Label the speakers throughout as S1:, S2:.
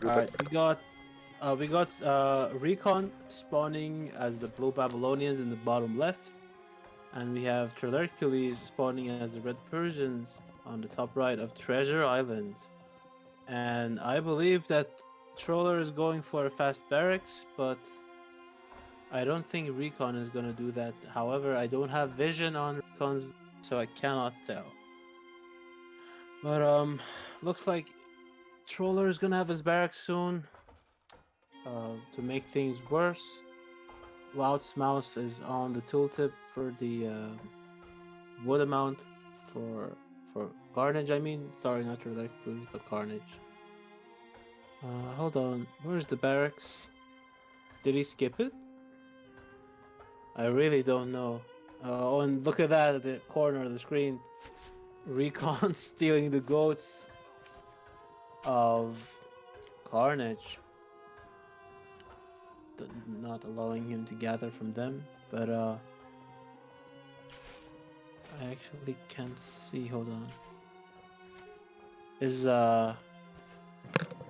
S1: Alright, we got Recon spawning as the Blue Babylonians in the bottom left, and we have Trilercules spawning as the Red Persians on the top right of Treasure Island. And I believe that Troller is going for a fast barracks, but I don't think Recon is gonna do that. However, I don't have vision on Recon's, so I cannot tell. But looks like Troller is gonna have his barracks soon. To make things worse, Wout's mouse is on the tooltip for the wood amount for Carnage. I mean, sorry, not Relictors, but Carnage. Hold on, where's the barracks? Did he skip it? I really don't know. Oh, and look at that at the corner of the screen. Recon stealing the goats of Carnage. Not allowing him to gather from them, but I actually can't see. Hold on. Is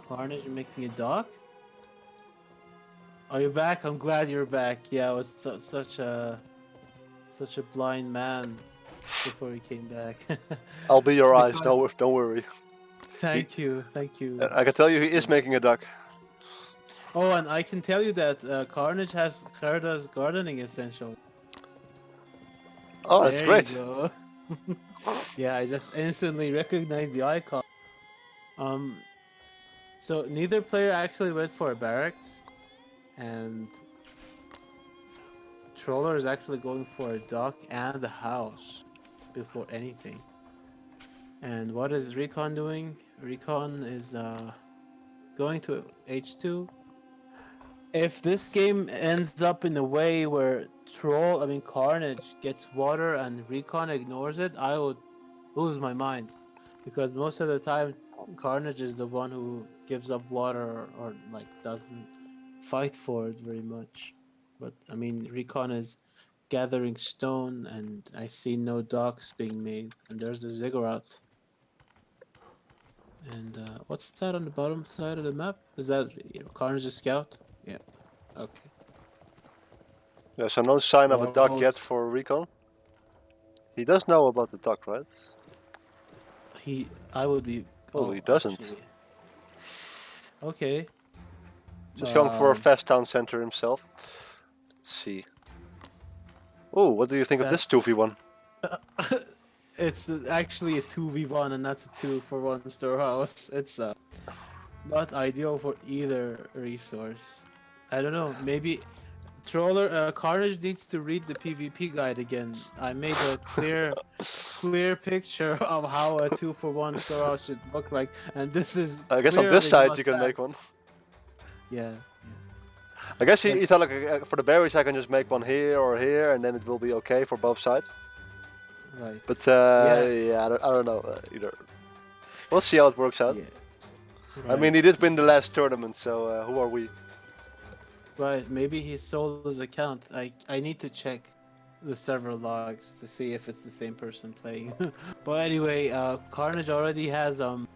S1: Carnage making a dock? Are you back? I'm glad you're back. Yeah, I was such a blind man before he came back.
S2: I'll be your eyes. Don't worry.
S1: Thank you.
S2: I can tell you he is making a duck.
S1: Oh, and I can tell you that Carnage has Carda's gardening essential.
S2: Oh, that's
S1: there
S2: great.
S1: You go. Yeah, I just instantly recognized the icon. So neither player actually went for a barracks, and Troller is actually going for a dock and a house before anything. And what is Recon doing? Recon is going to H2. If this game ends up in a way where Carnage gets water and Recon ignores it, I would lose my mind. Because most of the time, Carnage is the one who gives up water or like doesn't fight for it very much. But I mean, Recon is gathering stone, and I see no docks being made. And there's the ziggurat. And what's that on the bottom side of the map? Is that Carnage's scout? Yeah. Okay.
S2: Yeah, so no sign of a duck yet for Recon. He does know about the duck, right?
S1: I would be.
S2: Oh, he doesn't.
S1: Actually. Okay.
S2: Just going for a fast town center himself. Let's see. Oh, what do you think of this 2v1?
S1: It's actually a 2v1, and that's a 2-for-1 storehouse. It's not ideal for either resource. I don't know. Maybe Carnage needs to read the PvP guide again. I made a clear picture of how a 2-for-1 storehouse should look like, and this is.
S2: I guess on this side you can make one.
S1: Yeah.
S2: I guess he thought like for the berries I can just make one here or here, and then it will be okay for both sides.
S1: Right.
S2: But yeah, I don't know either. We'll see how it works out.
S1: Yeah. Right.
S2: I mean, he did win the last tournament, so who are we?
S1: Right, maybe he sold his account. I need to check the server logs to see if it's the same person playing. But anyway, Carnage already has 2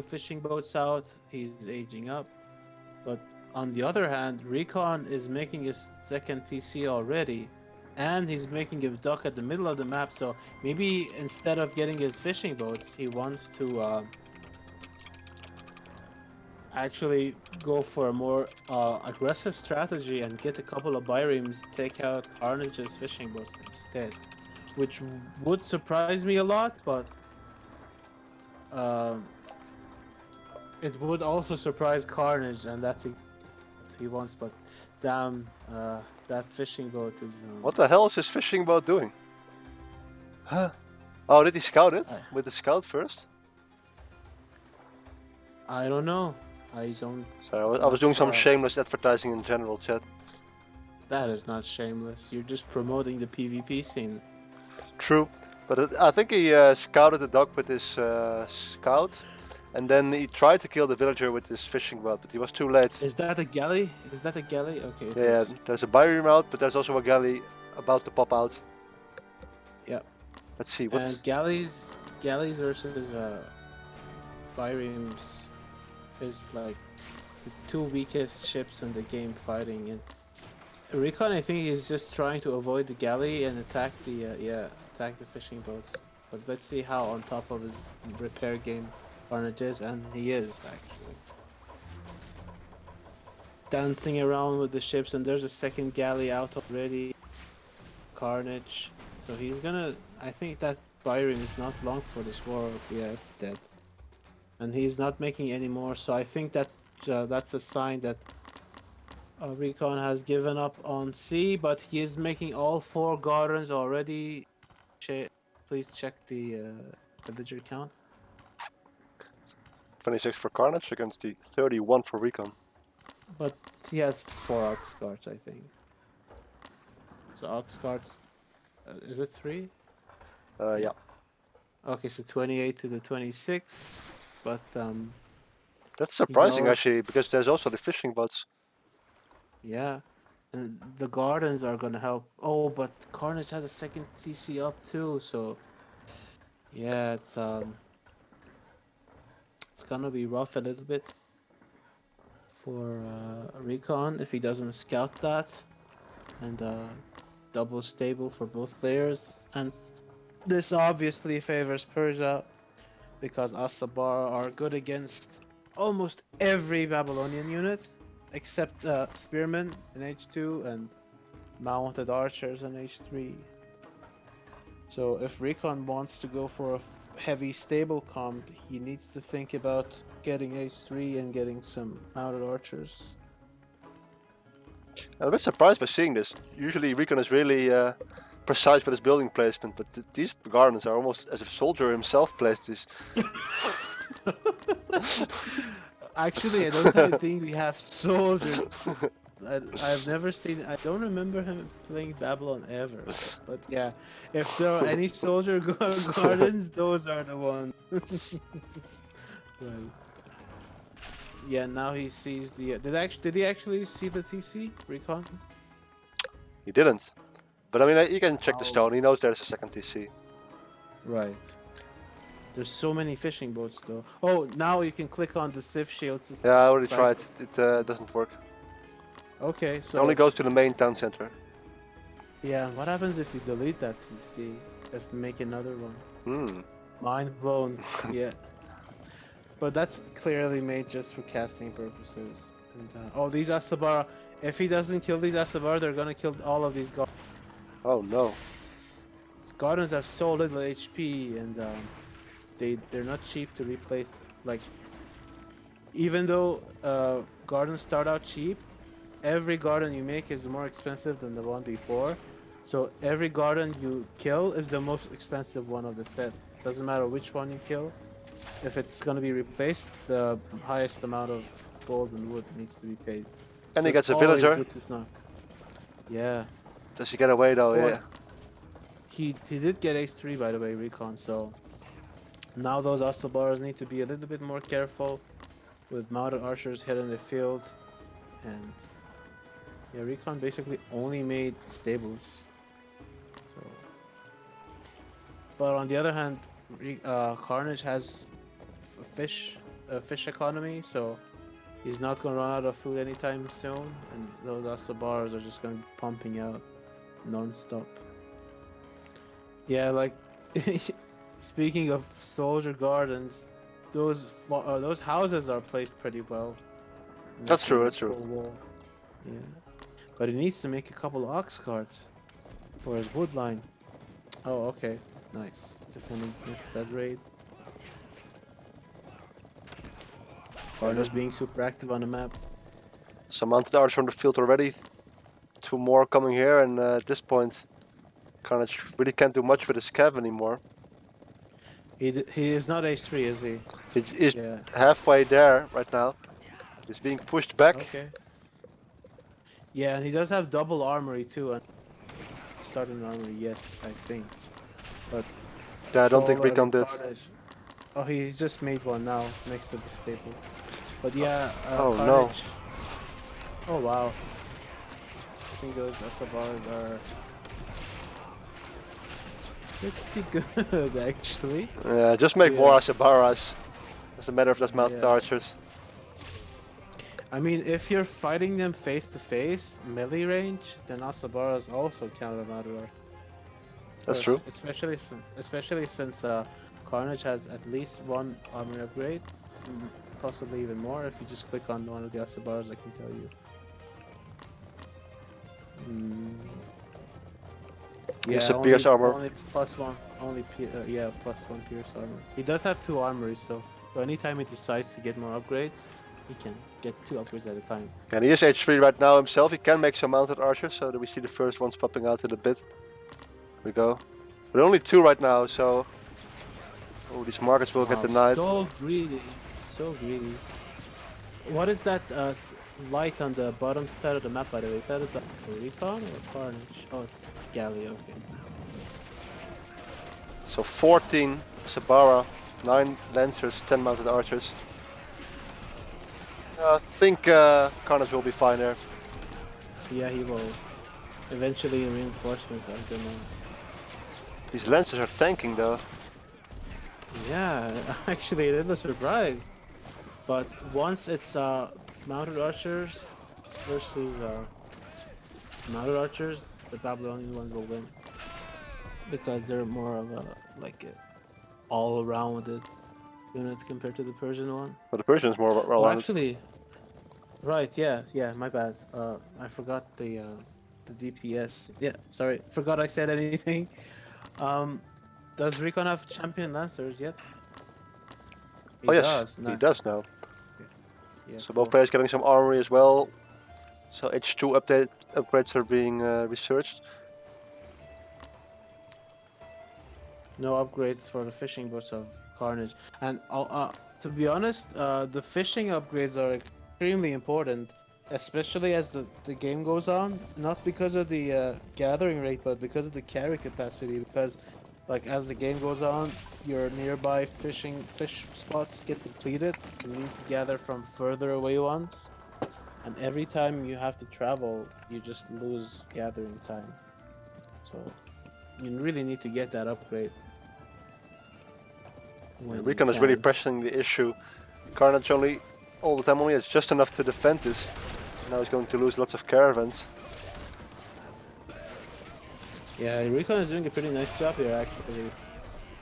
S1: fishing boats out. He's aging up. But on the other hand, Recon is making his second TC already, and he's making a dock at the middle of the map. So maybe instead of getting his fishing boats, he wants to actually go for a more aggressive strategy and get a couple of bireams, take out Carnage's fishing boats instead, which would surprise me a lot, but it would also surprise Carnage, and that's what he wants. But damn, that fishing boat is
S2: what the hell is his fishing boat doing? Huh? Oh, did he scout it with the scout first?
S1: I don't know. I don't.
S2: Sorry, I was doing some shameless advertising in general, chat.
S1: That is not shameless. You're just promoting the PvP scene.
S2: True, but I think he scouted the dock with his scout, and then he tried to kill the villager with his fishing rod, but he was too late.
S1: Is that a galley? Okay.
S2: Yeah, there's a bireme out, but there's also a galley about to pop out.
S1: Yeah.
S2: Let's see what's.
S1: And galleys versus biremes. is like the two weakest ships in the game fighting. And Recon, I think, is just trying to avoid the galley and attack the attack the fishing boats. But let's see how on top of his repair game Carnage is, and he is actually dancing around with the ships. And there's a second galley out already, Carnage. So he's gonna. I think that Byron is not long for this world. Yeah, it's dead, and he's not making any more. So I think that that's a sign that Recon has given up on C, but he is making all four gardens already. Please check the villager count.
S2: 26 for Carnage against the 31 for Recon.
S1: But he has four ox carts, I think. So ox carts, is it three?
S2: Yeah.
S1: Okay, so 28 to the 26, but
S2: That's
S1: he's
S2: surprising
S1: also,
S2: actually, because there's also the fishing boats.
S1: yeah, and the gardens are gonna help. Oh, but Carnage has a second TC up too, so yeah, it's gonna be rough a little bit for Recon if he doesn't scout that, and double stable for both players. And this obviously favors Persia because Asabar are good against almost every Babylonian unit except Spearmen in H2 and mounted archers in H3. So if Recon wants to go for a heavy stable comp, he needs to think about getting H3 and getting some mounted archers.
S2: I'm a bit surprised by seeing this. Usually Recon is really precise with his building placement, but these gardens are almost as if Soldier himself placed these.
S1: Actually, I don't kind of think we have soldiers. I've never seen. I don't remember him playing Babylon ever. But yeah, if there are any soldier gardens, those are the ones. Right. Yeah. Now he sees the. Did he actually see the TC Recon?
S2: He didn't. But I mean, you can check the
S1: Oh.
S2: stone. He knows there's a second TC.
S1: Right. There's so many fishing boats though. Oh, now you can click on the Civ shields.
S2: Yeah, I already
S1: Cycle.
S2: tried. It doesn't work.
S1: Okay,
S2: It
S1: so
S2: only goes to the main town center.
S1: yeah, what happens if you delete that TC? If we make another one?
S2: Hmm.
S1: Mind blown. Yeah. But that's clearly made just for casting purposes. And oh, these Asabar. If he doesn't kill these Asabar, they're gonna kill all of these gardens.
S2: Oh no.
S1: Gardens have so little HP, and they're not cheap to replace. Like, even though gardens start out cheap, every garden you make is more expensive than the one before. So every garden you kill is the most expensive one of the set. Doesn't matter which one you kill. If it's gonna be replaced, the highest amount of gold and wood needs to be paid.
S2: And
S1: So
S2: he
S1: it's
S2: gets a
S1: always
S2: villager.
S1: good to know. Yeah.
S2: Does he get away though?
S1: Oh,
S2: Yeah.
S1: he did get H3 by the way, Recon. So now those Astabars need to be a little bit more careful with mounted archers hitting the field, and yeah, Recon basically only made stables. So, but on the other hand, Carnage has fish economy, so he's not gonna run out of food anytime soon, and those Asabars are just gonna be pumping out non-stop. Yeah, like speaking of soldier gardens, those houses are placed pretty well.
S2: That's true. That's
S1: Full
S2: true.
S1: wall. Yeah, but he needs to make a couple of ox carts for his wood line. Oh, okay, nice. Defending against that raid. Carnage being super active on the map.
S2: Some mounted archers on the field already. 2 more coming here, and at this point, Carnage really can't do much with his cav anymore.
S1: He is not H3, is he?
S2: He's
S1: Yeah.
S2: halfway there right now. He's being pushed back.
S1: Okay. Yeah, and he does have double armory too, and starting armory yet, I think. But
S2: Yeah, I don't think
S1: Troll,
S2: Recon did.
S1: Carnage. Oh, he's just made one now next to the staple. But yeah,
S2: Oh, no.
S1: Carnage. Oh wow. I think those SFRs are pretty good actually.
S2: Yeah, just make
S1: Yeah.
S2: more Asabaras. Doesn't matter if that's mounted
S1: Yeah.
S2: archers.
S1: I mean, if you're fighting them face to face, melee range, then Asabaras also count them out of our
S2: That's true.
S1: course, especially since Carnage has at least one armor upgrade, mm, possibly even more. If you just click on one of the Asabaras, I can tell you. Mm,
S2: Here's
S1: yeah,
S2: the Pierce armor.
S1: only plus one, yeah, plus one pierce armor. He does have two armories, so anytime he decides to get more upgrades, he can get two upgrades at a time.
S2: And he is H3 right now himself. He can make some mounted archers, so that we see the first ones popping out in a bit. Here we go. But only two right now, so oh, these markets will get
S1: Wow,
S2: denied.
S1: so greedy, so greedy. What is that light on the bottom side of the map, by the way? Is that a Recon or Carnage? Oh, it's Galley, okay.
S2: So 14 Sabara, 9 Lancers, 10 mounted archers. I think Carnage will be fine there.
S1: Yeah, he will. Eventually, reinforcements are gonna.
S2: These Lancers are tanking though.
S1: Yeah, actually, a little surprised. But once it's mounted archers versus mounted archers, the Babylonian ones will win because they're more of a like a all-rounded unit compared to the Persian one.
S2: But the Persians more well
S1: Oh,
S2: rounded.
S1: actually, right, yeah, my bad. I forgot the DPS. Yeah, sorry, forgot I said anything. Um, does Recon have champion lancers yet? He
S2: Oh yes,
S1: does.
S2: he
S1: Nice.
S2: does now.
S1: Yeah,
S2: So
S1: cool.
S2: both players getting some armory as well. So H2 upgrades are being researched.
S1: No upgrades for the fishing boats of Carnage. And to be honest, the fishing upgrades are extremely important, especially as the game goes on. Not because of the gathering rate, but because of the carry capacity. Because, like, as the game goes on, your nearby fish spots get depleted. You need to gather from further away ones. And every time you have to travel, you just lose gathering time. So you really need to get that upgrade. When you
S2: Recon is really
S1: can.
S2: pressing the issue. Carnage only all the time only has just enough to defend this. Now he's going to lose lots of caravans.
S1: Yeah, Recon is doing a pretty nice job here actually.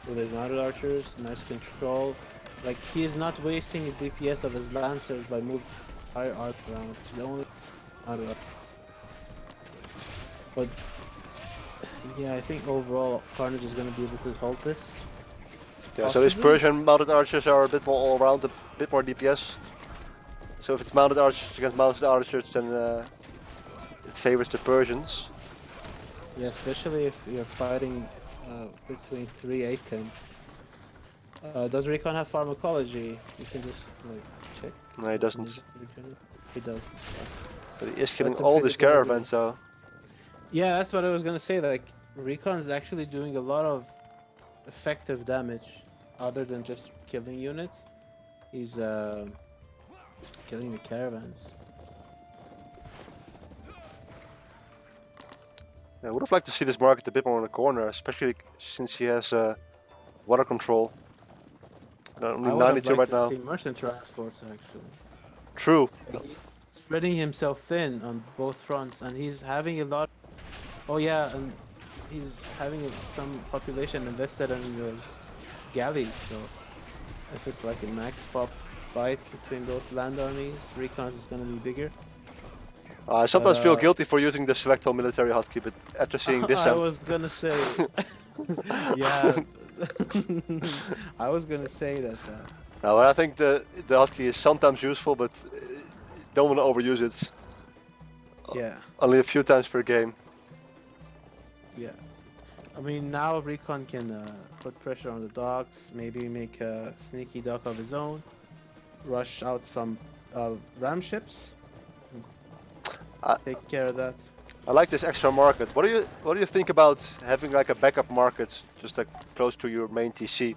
S1: With his mounted archers, nice control. Like he is not wasting the DPS of his lancers by moving higher arc around. He's only mounted archers. But yeah, I think overall Carnage is gonna be able to hold this.
S2: Yeah, so these
S1: Possibly?
S2: Persian mounted archers are a bit more all around, a bit more DPS. So if it's mounted archers against mounted archers, then it favors the Persians.
S1: Yeah, especially if you're fighting between three 8-10s. Does Recon have pharmacology? You can just like check.
S2: No, he doesn't.
S1: He does.
S2: But he is killing
S1: That's a
S2: all
S1: pretty
S2: these
S1: good idea.
S2: caravans, so
S1: Yeah, that's what I was gonna say. Like, Recon is actually doing a lot of effective damage, other than just killing units. He's killing the caravans.
S2: I would have liked to see this market a bit more in the corner, especially since he has water control. Only
S1: I would have
S2: 92
S1: liked
S2: right
S1: to
S2: now.
S1: see merchant transports actually.
S2: True.
S1: Spreading himself thin on both fronts, and he's having a lot. Oh yeah, and he's having some population invested in the galleys. So if it's like a max pop fight between both land armies, Recon's is gonna be bigger.
S2: I sometimes feel guilty for using the select all military hotkey, but after seeing this,
S1: I was gonna say, yeah, I was gonna say that.
S2: No, I think the hotkey is sometimes useful, but don't want to overuse it.
S1: Yeah,
S2: Only a few times per game.
S1: yeah. I mean, now Recon can put pressure on the docks, maybe make a sneaky dock of his own, rush out some ram ships, take care of that.
S2: I like this extra market. What do you think about having like a backup market just like close to your main TC?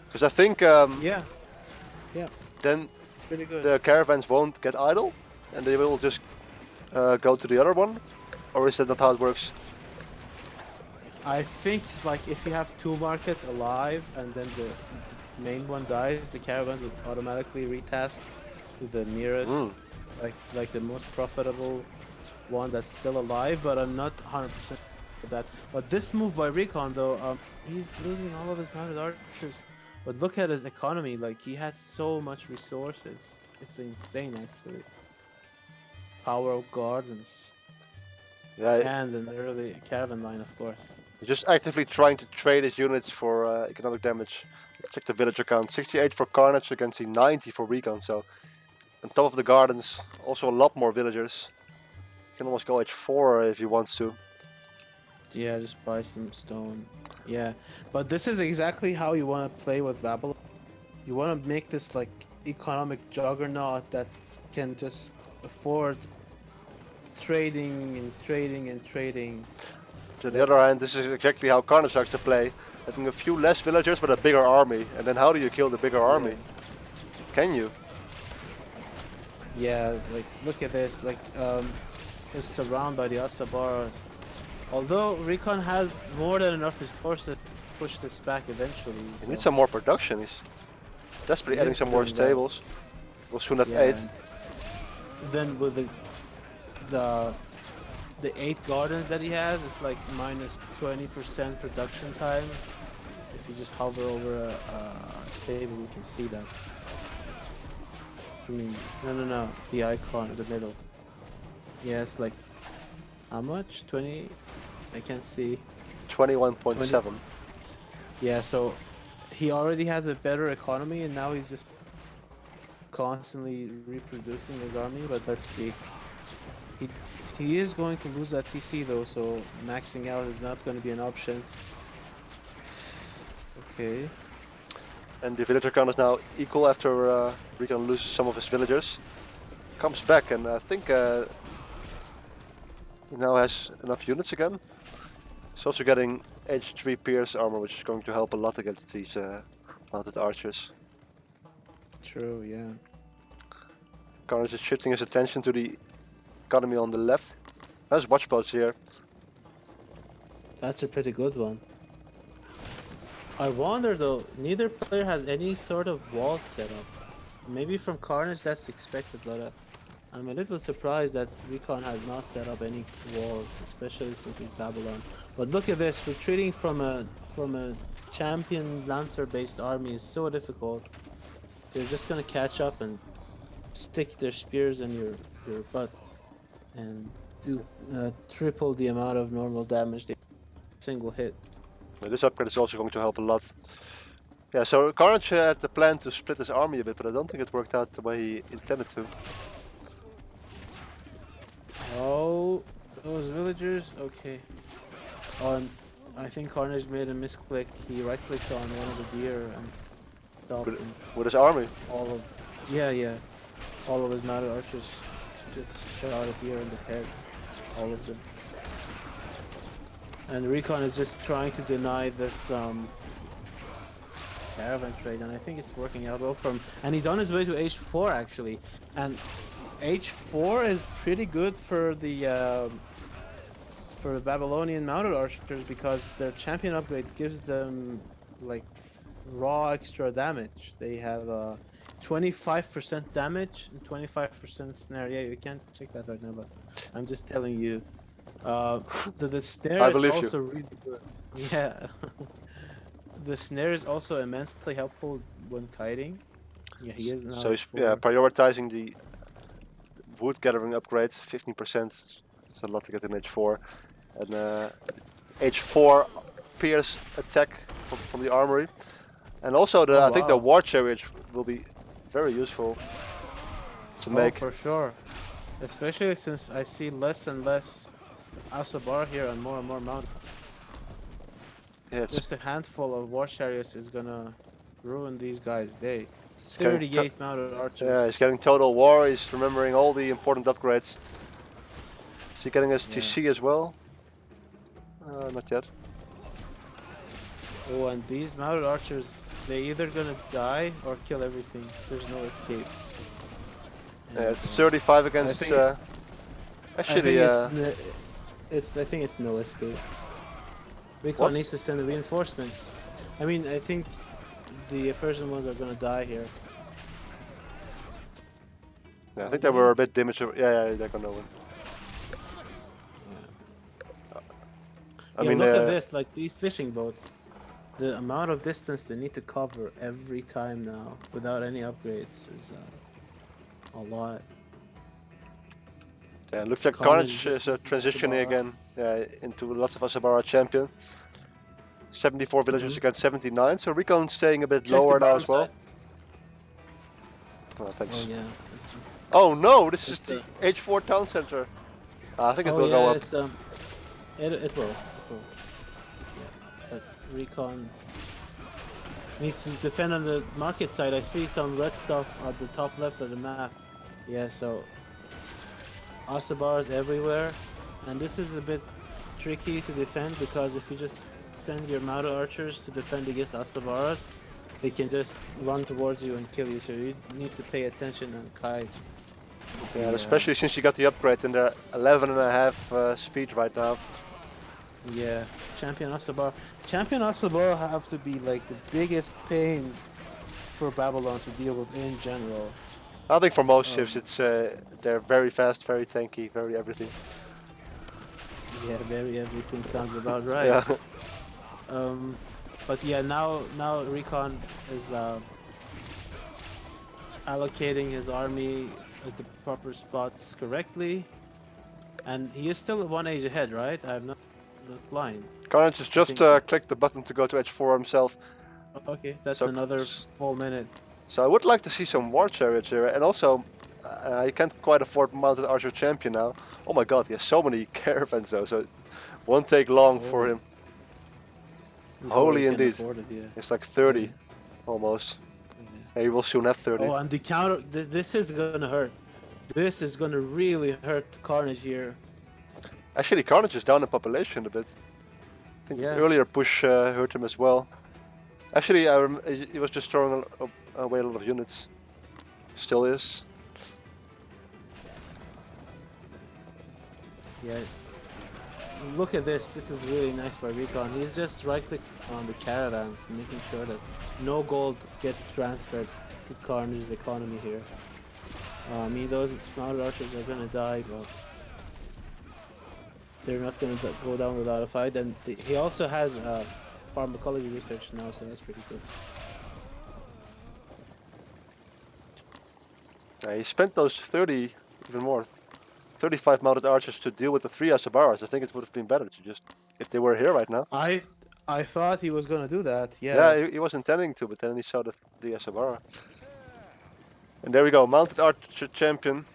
S2: Because I think
S1: Yeah, yeah,
S2: then
S1: it's pretty good.
S2: the caravans won't get idle, and they will just go to the other one, or is that not how it works?
S1: I think like if you have two markets alive and then the main one dies, the caravans would automatically retask to the nearest like the most profitable one that's still alive, but I'm not 100% with that. But this move by Recon though, he's losing all of his mounted archers. But look at his economy, like he has so much resources. It's insane actually. Power of gardens
S2: Yeah,
S1: and an early caravan line, of course.
S2: he's just actively trying to trade his units for economic damage. Let's check the villager count. 68 for Carnage against the 90 for Recon. So on top of the gardens, also a lot more villagers. You can almost go H4 if he wants to.
S1: Yeah, just buy some stone. Yeah, but this is exactly how you want to play with Babylon. You want to make this like economic juggernaut that can just afford trading and trading and trading.
S2: To the other hand, this is exactly how Carnage likes to play. Having a few less villagers but a bigger army. And then how do you kill the bigger army? Can you?
S1: Yeah, like look at this, like is surrounded by the Asabaras. Although Recon has more than enough resources to push this back eventually.
S2: He
S1: So
S2: needs some more production. He's desperately
S1: he
S2: adding
S1: is
S2: some more
S1: doing well.
S2: stables. We'll soon have
S1: Yeah.
S2: 8.
S1: Then with the the 8 gardens that he has, it's like minus 20% production time. If you just hover over a stable, you can see that. I mean, no, the icon in the middle. Yeah, it's like how much? 20? I can't see.
S2: 21.7.
S1: Yeah, so he already has a better economy, and now he's just constantly reproducing his army. But let's see. He he is going to lose that TC though, so maxing out is not going to be an option. Okay.
S2: And the villager count is now equal after Recon loses some of his villagers. Comes back and I think he now has enough units again. He's also getting H3 Pierce armor, which is going to help a lot against these mounted archers.
S1: True, yeah.
S2: Carnage is shifting his attention to the economy on the left. There's watch posts here.
S1: That's a pretty good one. I wonder though, neither player has any sort of wall set up. Maybe from Carnage that's expected, but I'm a little surprised that Recon has not set up any walls, especially since he's Babylon. But look at this, retreating from a champion Lancer based army is so difficult. They're just gonna catch up and stick their spears in your butt and do triple the amount of normal damage they single hit.
S2: This upgrade is also going to help a lot. Yeah, so Carnage had the plan to split his army a bit, but I don't think it worked out the way he intended to.
S1: Oh, those villagers? Okay. On, I think Carnage made a misclick. He right-clicked on one of the deer and stopped him.
S2: With his army?
S1: All of, yeah. All of his mounted archers just shot a deer in the head. All of them. And Recon is just trying to deny this caravan trade, and I think it's working out well for him. And he's on his way to H4 actually, and H4 is pretty good for the Babylonian mounted archers because their champion upgrade gives them like raw extra damage. They have 25% damage and 25% snare. Yeah, you can't check that right now, but I'm just telling you. So the snare is also really good. Yeah. The snare is also immensely helpful when kiting. Yeah, he is now.
S2: So he's prioritizing the wood gathering upgrade, 15%. It's a lot to get in H4. And H4 pierce attack from the armory. And also I think the war chariot will be very useful to make.
S1: For sure. Especially since I see less and less Asabar here and more mounted.
S2: Yeah,
S1: just a handful of war chariots is gonna ruin these guys' day. 38 mounted archers.
S2: Yeah, he's getting total war. He's remembering all the important upgrades. Is he getting his TC as well? Not yet.
S1: Oh, and these mounted archers, they either gonna die or kill everything. There's no escape.
S2: Yeah, it's 35 against. Actually,
S1: I think it's no escape. Recon needs to send the reinforcements. I mean, I think the Persian ones are gonna die here.
S2: Yeah, I
S1: Oh,
S2: think they
S1: they
S2: were a
S1: left.
S2: bit damaged. Yeah, they're gonna win. I
S1: Yeah,
S2: mean,
S1: look at this. Like these fishing boats, the amount of distance they need to cover every time now without any upgrades is a lot.
S2: yeah, looks like
S1: Carnage is
S2: Carnage
S1: just
S2: is
S1: using
S2: transitioning
S1: Asabara.
S2: again into lots of Asabara champion. 74 villagers against 79, so Recon staying a bit
S1: Check the
S2: lower now
S1: bottom
S2: as well.
S1: side.
S2: Oh,
S1: Oh
S2: thanks.
S1: yeah,
S2: Oh no, this is
S1: it's
S2: the H4 town center. I think it
S1: oh
S2: will go
S1: yeah,
S2: up.
S1: it's it will. Yeah, but Recon needs to defend on the market side. I see some red stuff at the top left of the map. Yeah, so Asabars everywhere, and this is a bit tricky to defend because if you just send your Mauto archers to defend against Asabaras, they can just run towards you and kill you. So you need to pay attention on Kai. With
S2: Yeah,
S1: the
S2: especially since you got the upgrade and they're 11.5 speed right now.
S1: yeah, Champion Asabar. Champion Asabar have to be like the biggest pain for Babylon to deal with in general.
S2: I think for most shifts,
S1: Um,
S2: it's they're very fast, very tanky, very everything.
S1: yeah, very everything sounds about right.
S2: Yeah,
S1: Um, but yeah, now Recon is allocating his army at the proper spots correctly, and he is still 1 age ahead, right? I'm not blind.
S2: Carnage has
S1: I
S2: just
S1: think.
S2: clicked the button to go to H4 himself.
S1: Okay, that's
S2: So,
S1: another full minute.
S2: so I would like to see some war chariots here, and also I can't quite afford mounted archer champion now. Oh my god, he has so many caravans though, so it won't take long for
S1: Oh,
S2: him.
S1: before he
S2: Holy
S1: can
S2: indeed,
S1: afford it, yeah,
S2: it's like
S1: yeah.
S2: 30 almost.
S1: Yeah.
S2: And he will soon have 30.
S1: Oh, and the counter. This is gonna hurt. This is gonna really hurt Carnage here.
S2: Actually, Carnage is down in population a bit. I think the
S1: Yeah.
S2: earlier push hurt him as well. Actually, he was just throwing away a lot of units. Still is.
S1: Yeah. Look at this. This is really nice by Recon. He's just right clicking on the caravans, making sure that no gold gets transferred to Carnage's economy here. I mean, those mounted archers are gonna die, but they're not gonna go down without a fight. And he also has pharmacology research now, so that's pretty good.
S2: He spent those 30, even more, 35 mounted archers to deal with the 3 Asabaras. I think it would have been better to just, if they were here right now.
S1: I I thought he was gonna do that.
S2: Yeah,
S1: Yeah.
S2: he was intending to, but then he saw the Asabara. And there we go, mounted archer champion.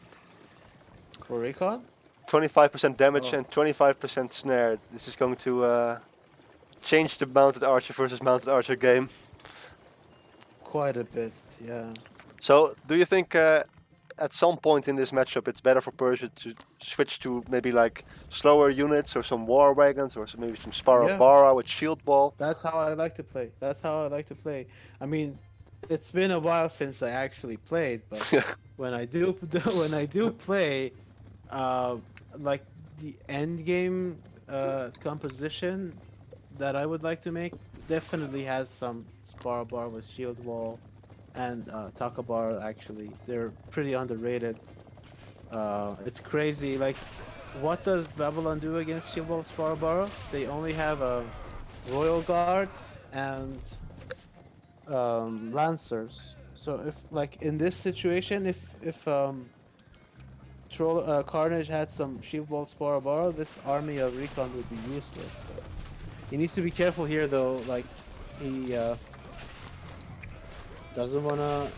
S1: For Recon?
S2: 25% damage
S1: Oh,
S2: and 25% snare. This is going to change the mounted archer versus mounted archer game.
S1: quite a bit. Yeah.
S2: So, do you think at some point in this matchup it's better for Persia to switch to maybe like slower units or some war wagons or maybe some
S1: Yeah.
S2: Sparabara with shield ball?
S1: That's how I like to play. That's how I like to play. I mean, it's been a while since I actually played, but when I do when I do play, uh, like the end game composition that I would like to make definitely has some spar bar with shield wall and Taka bar. Actually, they're pretty underrated. It's crazy. Like, what does Babylon do against shield wall spar bar? They only have royal guards and lancers. So if like in this situation, if Troll Carnage had some shield bolt Sporabara, this army of Recon would be useless. But he needs to be careful here, though. Like he doesn't want to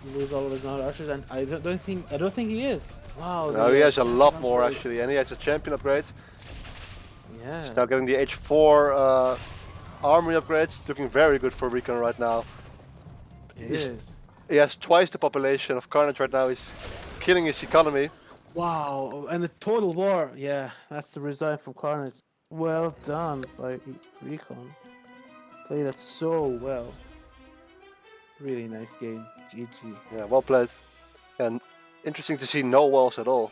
S1: lose all of his mounted archers, and I don't think he is. Wow,
S2: No,
S1: the
S2: he has a
S1: champion
S2: lot more
S1: upgrade.
S2: actually, and he has a champion upgrade. He's
S1: Yeah,
S2: now getting the H4 armory upgrades. Looking very good for Recon right now.
S1: it
S2: He's,
S1: is.
S2: he has twice the population of Carnage right now. He's killing his economy.
S1: Wow, and the total war. Yeah, that's the result from Carnage. Well done by Recon. Played that so well. Really nice game. GG.
S2: Yeah, well played. And interesting to see no walls at all.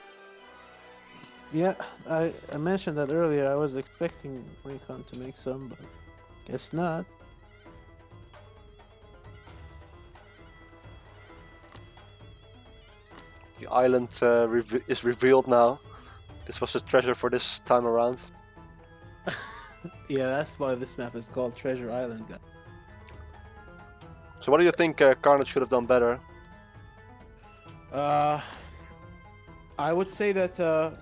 S1: Yeah, I mentioned that earlier. I was expecting Recon to make some, but guess not.
S2: The island is revealed now. This was the treasure for this time around.
S1: Yeah, that's why this map is called Treasure Island, guys.
S2: So what do you think Carnage should have done better?
S1: Uh, I would say that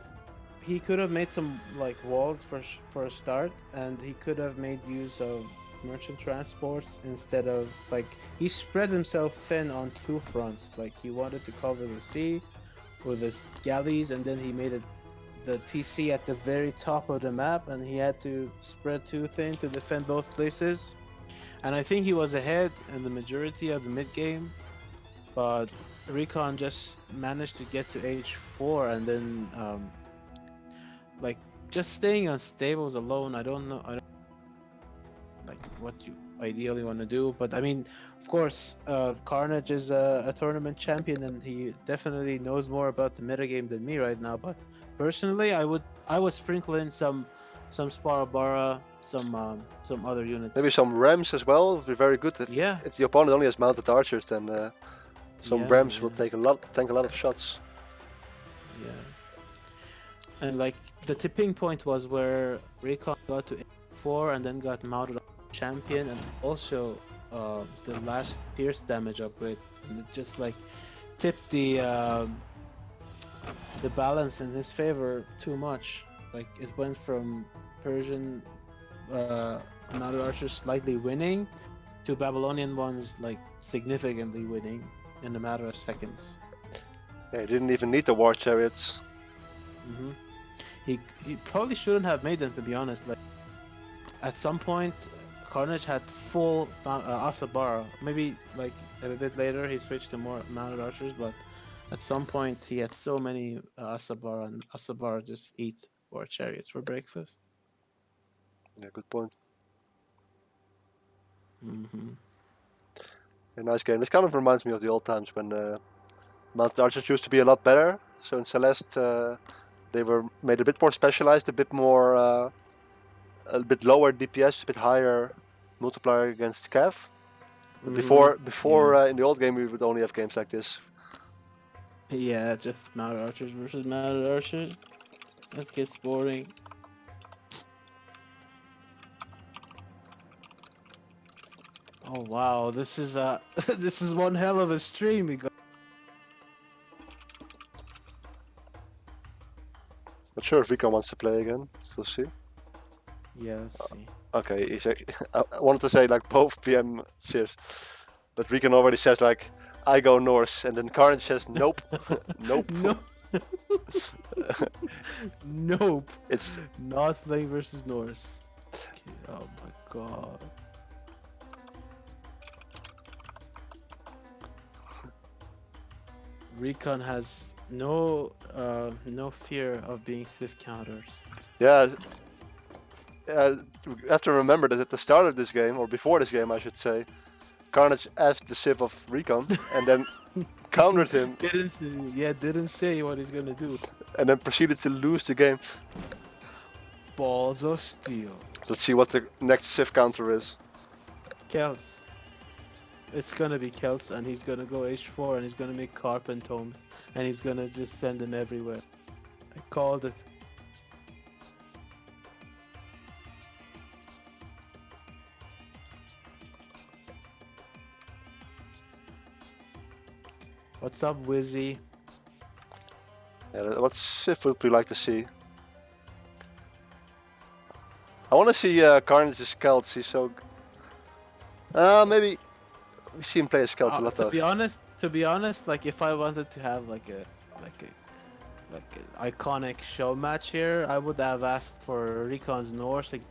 S1: he could have made some like walls for a start, and he could have made use of merchant transports instead of like he spread himself thin on two fronts. Like he wanted to cover the sea with his galleys, and then he made it the TC at the very top of the map, and he had to spread too thin to defend both places. And I think he was ahead in the majority of the mid game, but Recon just managed to get to H4, and then like just staying on stables alone. I don't know. I don't like what you ideally want to do, but I mean, of course, Carnage is a tournament champion, and he definitely knows more about the metagame than me right now. But personally, I would sprinkle in some Sparabara, some other
S2: Maybe
S1: units.
S2: some Rams as well would be very good.
S1: Yeah,
S2: If the opponent only has mounted archers, then some
S1: yeah,
S2: Rams will
S1: yeah,
S2: tank a lot of shots.
S1: yeah. And like the tipping point was where Recon got to 4 and then got mounted on champion, and also the last pierce damage upgrade, and it just like tipped the balance in his favor too much. Like it went from Persian mounted archers slightly winning to Babylonian ones like significantly winning in a matter of seconds.
S2: Yeah, he didn't even need the war chariots.
S1: hmm he probably shouldn't have made them, to be honest. Like at some point, Carnage had full Asabara. Maybe like a bit later he switched to more mounted archers, but at some point he had so many Asabara, and Asabara just eat war chariots for breakfast.
S2: Yeah, good point.
S1: hmm
S2: A nice game. This kind of reminds me of the old times when mounted archers used to be a lot better. So in Celeste, they were made a bit more specialized, a bit lower DPS, a bit higher multiplier against Cav. But before
S1: Yeah,
S2: in the old game, we would only have games like this.
S1: yeah, just mounted archers versus mounted archers. Let's get sporting. Oh wow, this is this is one hell of a stream we got.
S2: Not sure if Recon wants to play again. We'll see.
S1: Yeah, let's see.
S2: Okay, I wanted to say like both PM shifts, but Recon already says like I go Norse, and then Carnage says nope, nope.
S1: No. Nope.
S2: It's
S1: Not playing versus Norse. Okay, oh my god. Recon has no fear of being stiff counters.
S2: yeah. You have to remember that at the start of this game, or before this game, I should say, Carnage asked the Civ of Recon, and then countered him,
S1: didn't say what he's gonna do.
S2: and then proceeded to lose the game.
S1: Balls of steel.
S2: Let's see what the next Civ counter is.
S1: Celts. It's gonna be Celts, and he's gonna go H4, and he's gonna make Carpent Tomes, and he's gonna just send them everywhere. I called it. What's up, Wizzy?
S2: Yeah, what Civ would we like to see? I want to see Carnage's Celts. He's so. Maybe we see him play as Celts a lot
S1: To
S2: though.
S1: be honest, like if I wanted to have like a an iconic show match here, I would have asked for Recon's Norse against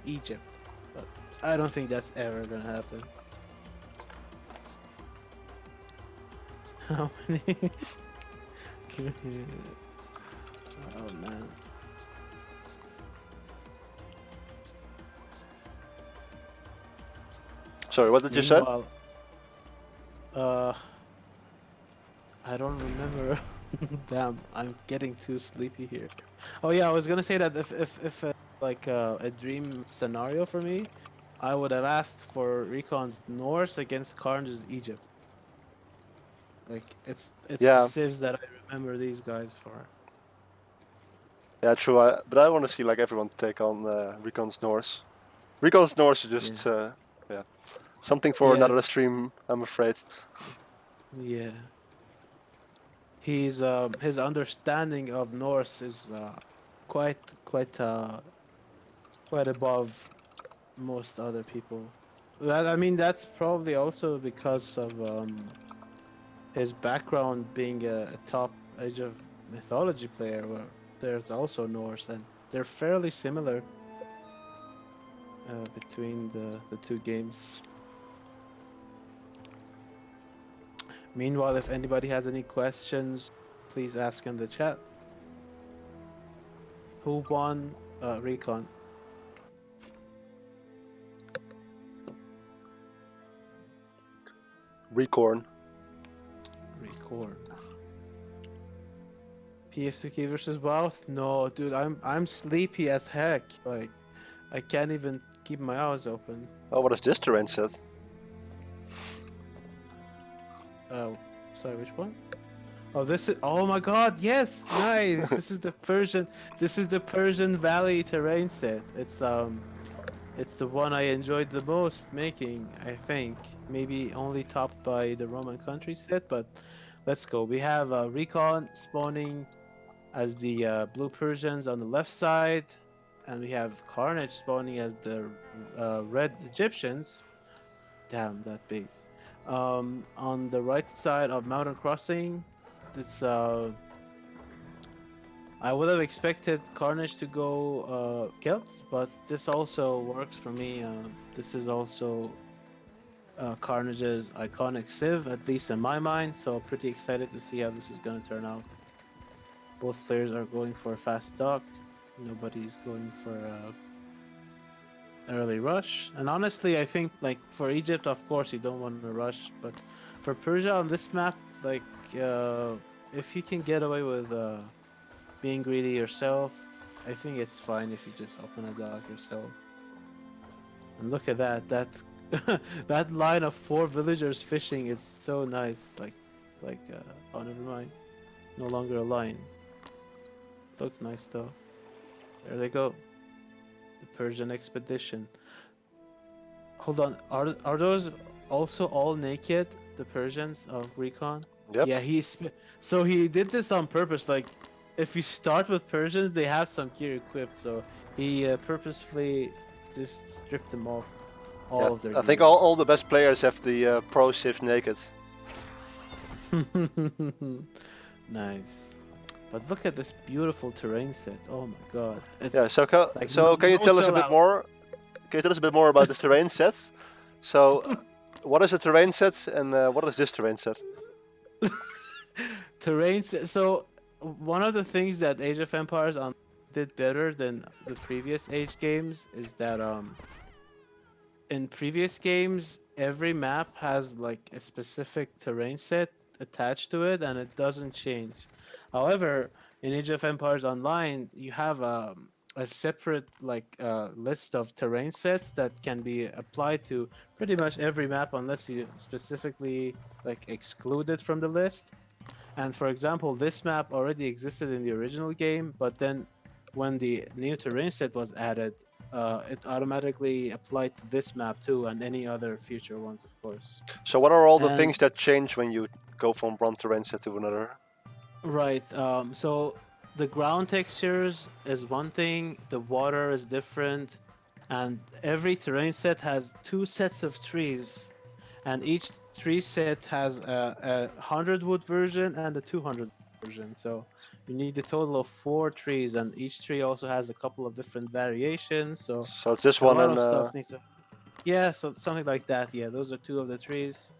S1: Egypt, but I don't think that's ever gonna happen. How many? Oh man.
S2: Sorry, what did you say?
S1: Meanwhile, I don't remember. Damn, I'm getting too sleepy here. Oh yeah, I was gonna say that if like a dream scenario for me, I would have asked for Recon's Norse against Carnage's Egypt. Like it's the
S2: Yeah,
S1: civs that I remember these guys for.
S2: yeah, true. But I want to see like everyone take on Recon's Norse. Recon's Norse is
S1: Yeah.
S2: just yeah, something for another
S1: Yes.
S2: stream. I'm afraid.
S1: Yeah. His understanding of Norse is quite quite quite above most other people. That I mean that's probably also because of his background being a top Age of Mythology player, where there's also Norse, and they're fairly similar between the two games. Meanwhile, if anybody has any questions, please ask in the chat. Who won Recon?
S2: Recorn.
S1: Recorn. PF2K versus WoW? No, dude, I'm sleepy as heck. Like I can't even keep my eyes open.
S2: Oh, what is this terrain set?
S1: Oh, sorry, which one? Oh, this is. Oh my God! Yes, nice. This is the Persian. This is the Persian Valley terrain set. It's the one I enjoyed the most making. I think maybe only topped by the Roman country set, but let's go. We have Recon spawning as the blue Persians on the left side, and we have Carnage spawning as the red Egyptians. Damn that base. On the right side of Mountain Crossing, this I would have expected Carnage to go Celts, but this also works for me. This is also Carnage's iconic Civ, at least in my mind. So pretty excited to see how this is going to turn out. Both players are going for a fast dock. Nobody's going for early rush. And honestly, I think like for Egypt, of course, you don't want to rush, but for Persia on this map, like uh, if you can get away with being greedy yourself, I think it's fine if you just open a dock yourself. And look at that, that line of four villagers fishing is so nice. Oh, never mind, no longer a line. Look nice though. There they go, the Persian expedition. Hold on, are those also all naked? The Persians of Recon?
S2: Yep.
S1: Yeah, so he did this on purpose. Like, if you start with Persians, they have some gear equipped, so he purposefully just stripped them off
S2: Yeah,
S1: all of their
S2: I think
S1: gear.
S2: all the best players have the pro civ naked.
S1: Nice. But look at this beautiful terrain set. Oh my god,
S2: Yeah.
S1: it's
S2: So
S1: like
S2: so can you
S1: no
S2: tell us a bit
S1: sellout.
S2: more? Can you tell us a bit more about this terrain set? So, what is a terrain set, and what is this terrain set?
S1: Terrain set. So one of the things that Age of Empires on did better than the previous Age games is that in previous games every map has like a specific terrain set attached to it and it doesn't change. However, in Age of Empires Online, you have a separate like list of terrain sets that can be applied to pretty much every map unless you specifically like exclude it from the list. And for example, this map already existed in the original game, but then when the new terrain set was added, it automatically applied to this map too, and any other future ones, of course.
S2: So, what are all the
S1: And
S2: things that change when you go from one terrain set to another?
S1: right, so the ground textures is one thing, the water is different, and every terrain set has two sets of trees, and each tree set has a 100 wood version and a 200 version. So you need a total of four trees, and each tree also has a couple of different variations. So
S2: So it's this
S1: a
S2: one
S1: lot
S2: and
S1: of stuff needs to. Yeah, so something like that. Yeah, those are two of the trees,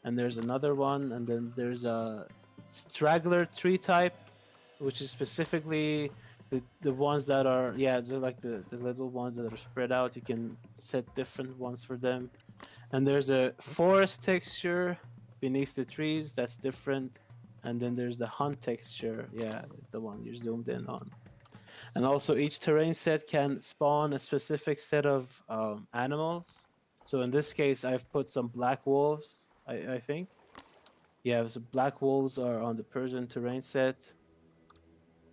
S1: and there's another one, and then there's a straggler tree type, which is specifically the ones that are yeah, they're like the little ones that are spread out. You can set different ones for them. And there's a forest texture beneath the trees that's different. And then there's the hunt texture, yeah, the one you're zoomed in on. And also each terrain set can spawn a specific set of animals. So in this case, I've put some black wolves, I think. Yeah, so black wolves are on the Persian terrain set,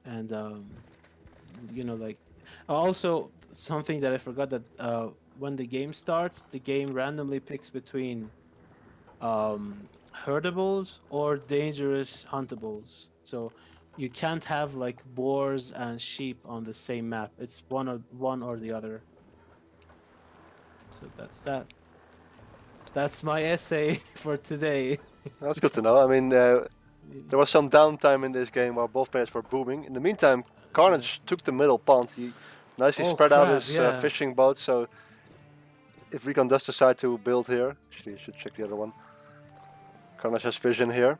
S1: and like also something that I forgot that when the game starts, the game randomly picks between herdables or dangerous huntables. So you can't have like boars and sheep on the same map. It's one or the other. So that's that. That's my essay for today.
S2: That's good to know. I mean, there was some downtime in this game while both players were booming. In the meantime,
S1: Yeah.
S2: Carnage took the middle pond. He nicely
S1: Oh
S2: spread out
S1: crap!
S2: his
S1: Yeah.
S2: fishing boat. So if Recon does decide to build here, actually, you should check the other one. Carnage has vision here.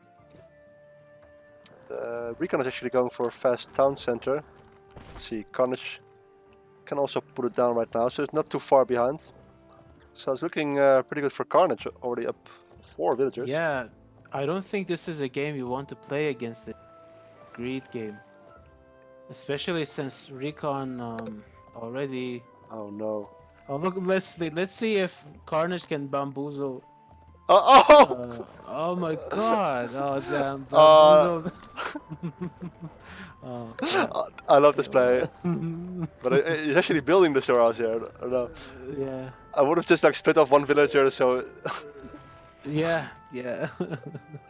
S2: Recon is actually going for a fast town center. Let's see, Carnage can also put it down right now, so it's not too far behind. So it's looking pretty good for Carnage, already up 4 villagers.
S1: Yeah. I don't think this is a game you want to play against the greed game, especially since Recon already.
S2: Oh no.
S1: Oh look, let's see if Carnage can bamboozle.
S2: Oh!
S1: Oh my god! Oh damn,
S2: uh,
S1: bamboozled. Oh crap.
S2: I love this
S1: Okay,
S2: play,
S1: well.
S2: but he's actually building the storehouse here. I don't know.
S1: Yeah.
S2: I would have just like split off one villager, so
S1: Yeah, yeah.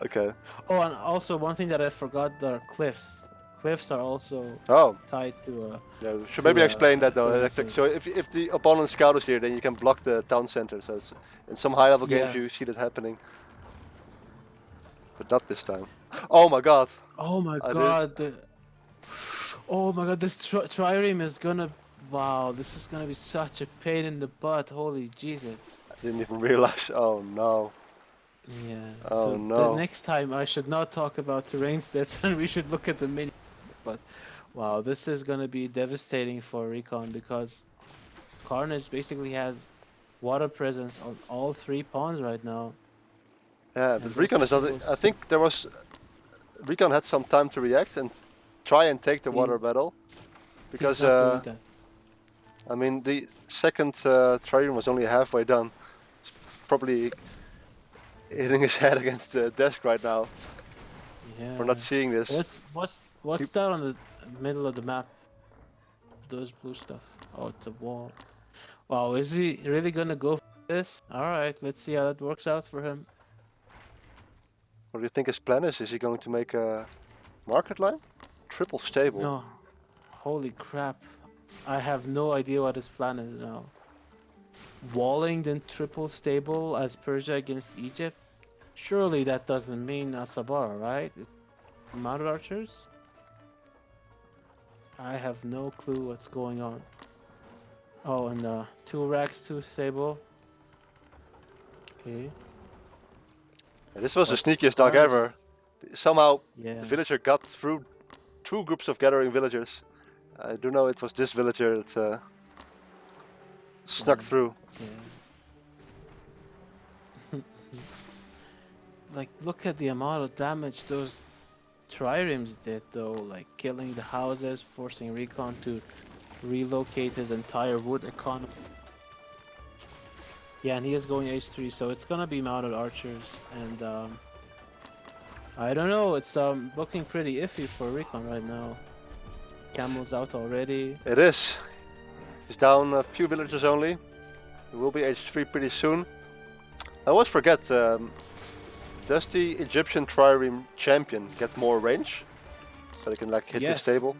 S2: okay.
S1: Oh, and also one thing that I forgot are cliffs. Cliffs are also
S2: Oh,
S1: tied to
S2: yeah. We should
S1: to
S2: maybe explain that
S1: to
S2: though.
S1: message.
S2: So if the opponent scout is here, then you can block the town center. So it's, in some high level games
S1: Yeah.
S2: you see that happening, but not this time. Oh my god!
S1: Oh my
S2: I did.
S1: god. Oh my god, this trireme is gonna. Wow, this is gonna be such a pain in the butt. Holy Jesus.
S2: I didn't even realize. Oh no.
S1: Yeah.
S2: Oh
S1: So the
S2: no.
S1: next time I should not talk about terrain sets and we should look at the mini. But wow, this is gonna be devastating for Recon because Carnage basically has water presence on all 3 pawns right now,
S2: Yeah,
S1: and
S2: but
S1: those
S2: Recon is not. I
S1: vegetables.
S2: think there was Recon had some time to react and try and take the water
S1: He's
S2: battle
S1: he's
S2: because
S1: not doing that.
S2: I mean the second trireme was only halfway done. It's probably hitting his head against the desk right now for not
S1: Yeah.
S2: seeing this.
S1: What's that on the middle of the map? Those blue stuff. Oh, it's a wall. Wow, is he really gonna go for this? All right, let's see how that works out for him.
S2: What do you think his plan is? Is he going to make a market line? Triple stable.
S1: No, holy crap! I have no idea what his plan is now. Walling then triple stable as Persia against Egypt. Surely that doesn't mean Asabara, right? It's mounted archers. I have no clue what's going on. Oh, and 2 racks, 2 stable. Okay.
S2: Yeah, this was the
S1: But
S2: sneakiest dog
S1: Carnage
S2: ever.
S1: is
S2: Somehow
S1: yeah.
S2: the villager got through 2 groups of gathering villagers. I do know it was this villager that snuck
S1: Damn.
S2: through.
S1: Yeah. Like, look at the amount of damage those triremes did, though. Like, killing the houses, forcing Recon to relocate his entire wood economy. Yeah, and he is going H3, so it's gonna be mounted archers, and I don't know. It's looking pretty iffy for Recon right now. Camel's out already.
S2: It is. He's down a few villagers only. He will be H3 pretty soon. I always forget, does the Egyptian trireme champion get more range? So they can like hit this
S1: Yes,
S2: table?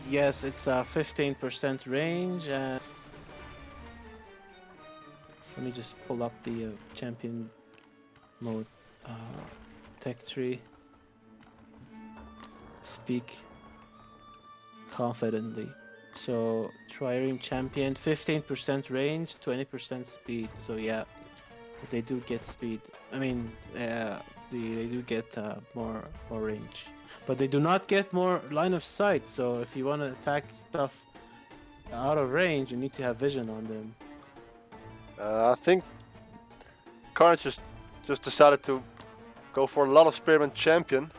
S1: yes, it's 15% range, and let me just pull up the champion mode tech tree. Speak confidently. So trireme champion, 15% range, 20% speed. So yeah, they do get speed. I mean, they do get more range, but they do not get more line of sight. So if you want to attack stuff out of range, you need to have vision on them.
S2: I think Carnage just decided to go for a lot of Spearman champion.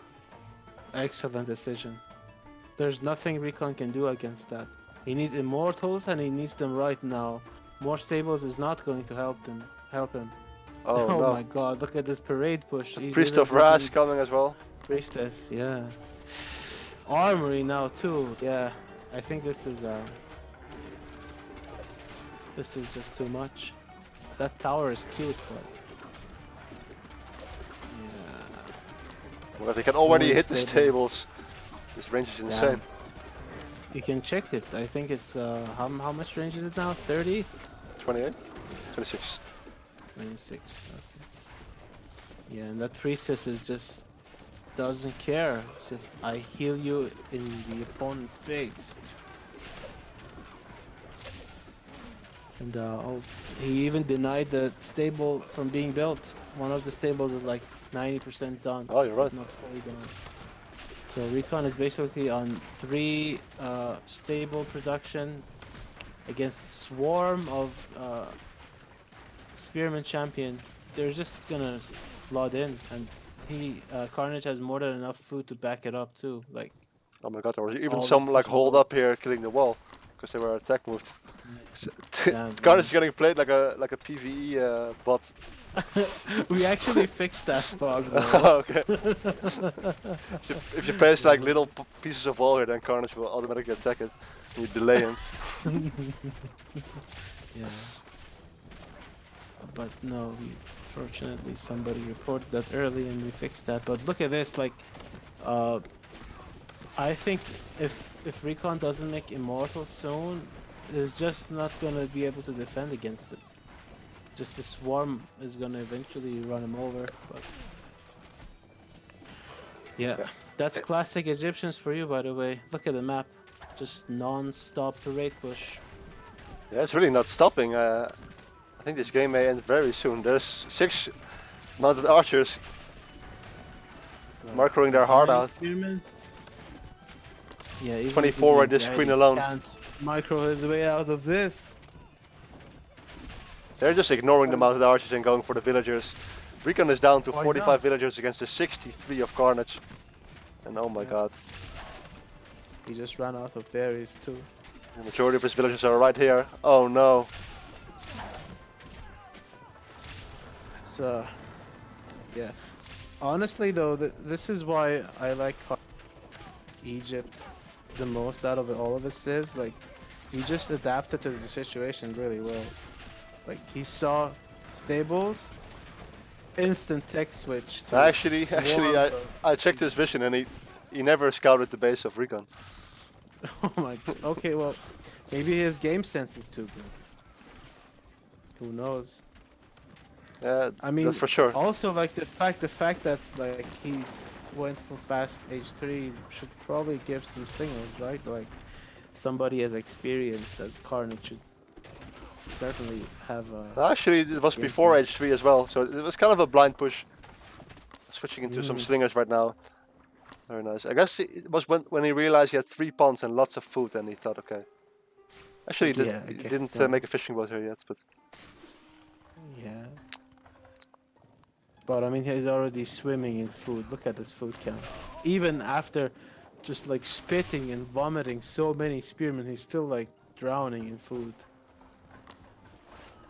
S1: Excellent decision. There's nothing Recon can do against that. He needs immortals and he needs them right now. More stables is not going to help him.
S2: Oh
S1: Oh
S2: no.
S1: my god, look at this parade push. He's
S2: Priest
S1: even
S2: of Raz
S1: beating
S2: coming as well.
S1: Priestess, yeah. Armory now too, yeah. I think this is just too much. That tower is cute, but yeah.
S2: Well, they can already
S1: Only
S2: hit the stables. This range is insane.
S1: Damn. You can check it. I think it's how much range is it now? 30?
S2: 28? 26.
S1: 26. Okay. Yeah, and that priestess is just doesn't care. Just I heal you in the opponent's base. And oh, he even denied the stable from being built. One of the stables is like 90% done,
S2: Oh, you're right.
S1: but not fully done. So Recon is basically on 3 stable production against a swarm of Spearman champion. They're just gonna flood in, and Carnage has more than enough food to back it up too. Like
S2: Oh my god, there was even
S1: all the
S2: some like
S1: fish
S2: hold
S1: below.
S2: up here killing the wall because they were attack moved.
S1: Damn,
S2: Carnage is
S1: man.
S2: getting played like a PvE bot.
S1: We actually fixed that bug though.
S2: Okay. If you place like little pieces of wall here, then Carnage will automatically attack it. And you delay him.
S1: Yeah. But no, fortunately somebody reported that early and we fixed that. But look at this, like, uh, I think if Recon doesn't make Immortal soon, it's just not gonna be able to defend against it. Just the swarm is gonna eventually run him over. But yeah,
S2: Yeah.
S1: that's classic Egyptians for you, by the way. Look at the map, just non-stop parade push.
S2: Yeah, it's really not stopping. I think this game may end very soon. There's 6 mounted archers microing their
S1: How
S2: heart
S1: many
S2: out.
S1: spearmen? Yeah, even
S2: 24 on
S1: Vivian
S2: this
S1: Guy
S2: screen alone.
S1: can't micro his way out of this.
S2: They're just ignoring the mounted archers and going for the villagers. Recon is down to
S1: Why
S2: 45
S1: not?
S2: villagers against the 63 of Carnage. And oh my
S1: Yeah.
S2: god.
S1: He just ran out of berries too.
S2: The majority of his villagers are right here. Oh no.
S1: It's yeah. Honestly though, this is why I like Egypt the most out of all of his civs. Like, he just adapted to the situation really well. Like, he saw stables, instant tech switch to
S2: Actually,
S1: swarm
S2: I checked his vision and he never scouted the base of Recon.
S1: Oh my. Okay, well, maybe his game sense is too good. Who knows?
S2: Yeah,
S1: I mean,
S2: that's for sure.
S1: also like the fact that like he's went for fast H3 should probably give some signals, right? Like somebody as experienced as Carnage should certainly have a
S2: Actually, it was
S1: game
S2: before
S1: sense.
S2: H3 as well, so it was kind of a blind push. Switching into some
S1: Mm,
S2: slingers right now. Very nice. I guess it was when he realized he had 3 ponds and lots of food, and he thought, okay. Actually,
S1: yeah, I
S2: he
S1: guess
S2: didn't
S1: so.
S2: make a fishing boat here yet, but
S1: Yeah. But I mean, he's already swimming in food. Look at his food count. Even after just like spitting and vomiting so many spearmen, he's still like drowning in food.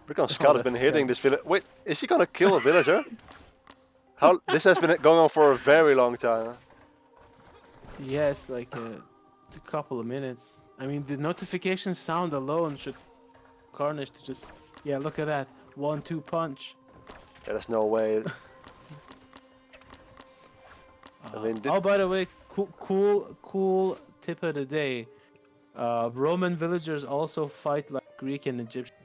S2: Recon
S1: Oh,
S2: Scout has been
S1: that's
S2: hitting
S1: scary.
S2: this village. Wait, is he gonna kill a villager? How this has been going on for a very long time.
S1: Yeah, it's like it's a couple of minutes. I mean, the notification sound alone should Carnage to just yeah. Look at that 1-2 punch.
S2: There's no way. I mean,
S1: Oh, by the way, cool tip of the day. Roman villagers also fight like Greek and Egyptian,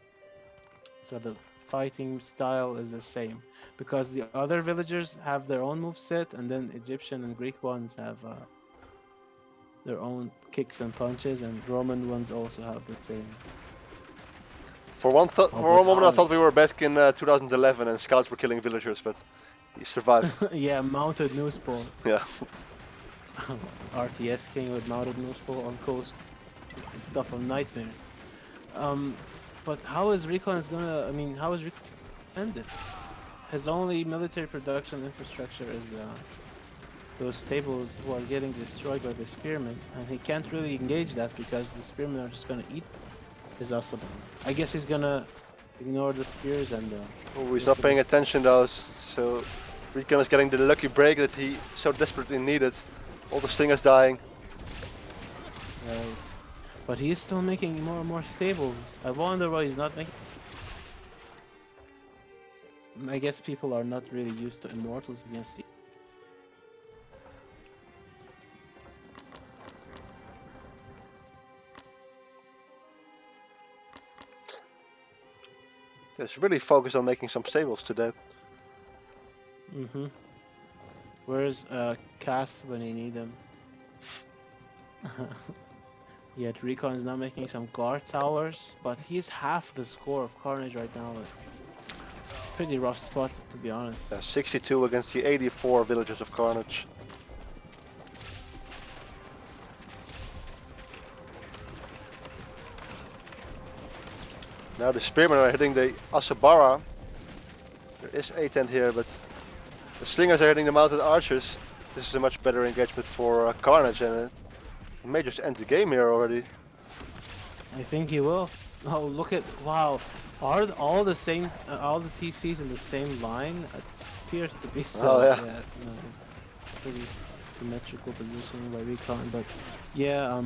S1: so the fighting style is the same. Because the other villagers have their own moveset, and then Egyptian and Greek ones have their own kicks and punches, and Roman ones also have the same.
S2: for
S1: Oh,
S2: one moment I thought we were back in 2011 and scouts were killing villagers, but he survived.
S1: yeah, mounted noose ball.
S2: Yeah.
S1: RTS king with mounted noose ball on coast. Stuff of nightmares. But how is Recon is gonna? I mean, how is Recon ended? His only military production infrastructure is those stables who are getting destroyed by the spearmen, and he can't really engage that because the spearmen are just gonna eat his Asaba. I guess he's gonna Ignore the spears and
S2: Oh, he's
S1: go
S2: not
S1: for
S2: paying
S1: this.
S2: attention though, so Recon is getting the lucky break that he so desperately needed. All the stingers dying.
S1: Right. But he's still making more and more stables. I wonder why he's not making. I guess people are not really used to immortals against.
S2: He's really focused on making some stables today.
S1: Mm-hmm. Where's Cass when you need him? Yet Recon is now making some guard towers, but he's half the score of Carnage right now. Pretty rough spot, to be honest.
S2: 62 against the 84 villagers of Carnage. Now the spearmen are hitting the Asabara. There is a tent here, but the slingers are hitting the mounted archers. This is a much better engagement for Carnage, and he may just end the game here already.
S1: I think he will. Oh, look at wow! Are all the same? All the TCs in the same line? It appears to be so.
S2: Oh yeah.
S1: Yeah, no, it's pretty symmetrical positioning by Recon, but yeah,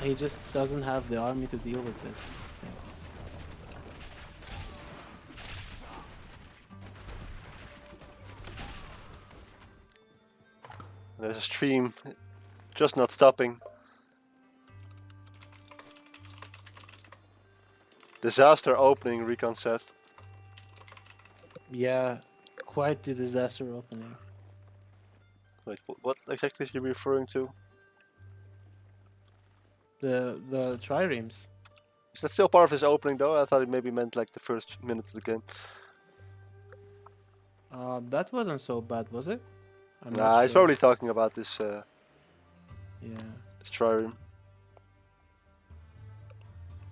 S1: he just doesn't have the army to deal with this. I think.
S2: There's a stream just not stopping. Disaster opening, Recon said.
S1: Yeah, quite the disaster opening.
S2: Wait, what exactly is he referring to?
S1: The triremes.
S2: Is that still part of his opening though? I thought it maybe meant like the first minute of the game.
S1: That wasn't so bad, was it? I'm not
S2: Nah, he's
S1: sure.
S2: probably talking about this,
S1: Yeah.
S2: this trireme.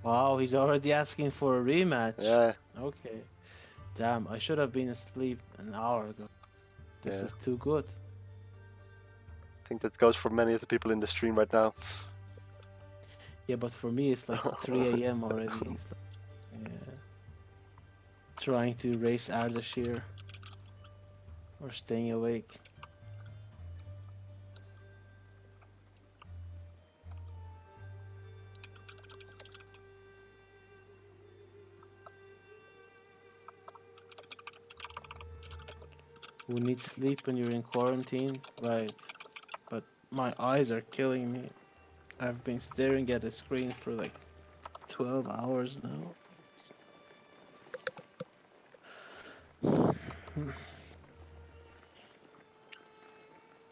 S1: Wow, he's already asking for a rematch.
S2: Yeah,
S1: Okay. Damn, I should have been asleep an hour ago. This
S2: yeah.
S1: is too good.
S2: I think that goes for many of the people in the stream right now.
S1: Yeah, but for me it's like 3 a.m. already. It's like, yeah. Trying to race Ardashir or staying awake. Who needs sleep when you're in quarantine? Right. But my eyes are killing me. I've been staring at the screen for like 12 hours now.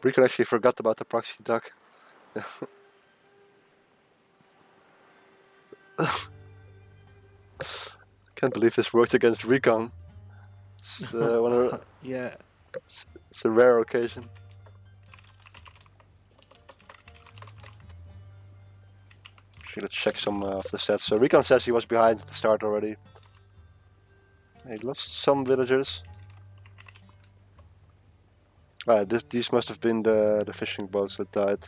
S2: Recon actually forgot about the proxy duck. Can't believe this worked against Recon.
S1: Yeah.
S2: It's a rare occasion. Actually, let's check some of the sets. So Recon says he was behind at the start already. He lost some villagers. These must have been the fishing boats that died.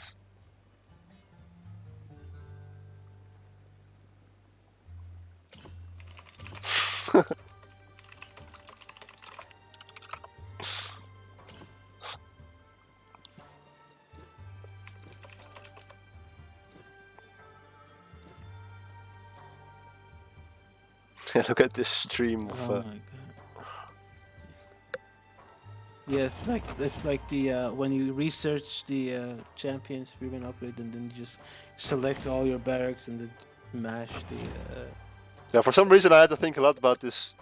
S2: Look at this stream of.
S1: Oh my god. Yeah, it's like the when you research the champion spearman upgrade and then you just select all your barracks and then mash the.
S2: Yeah, for some reason I had to think a lot about this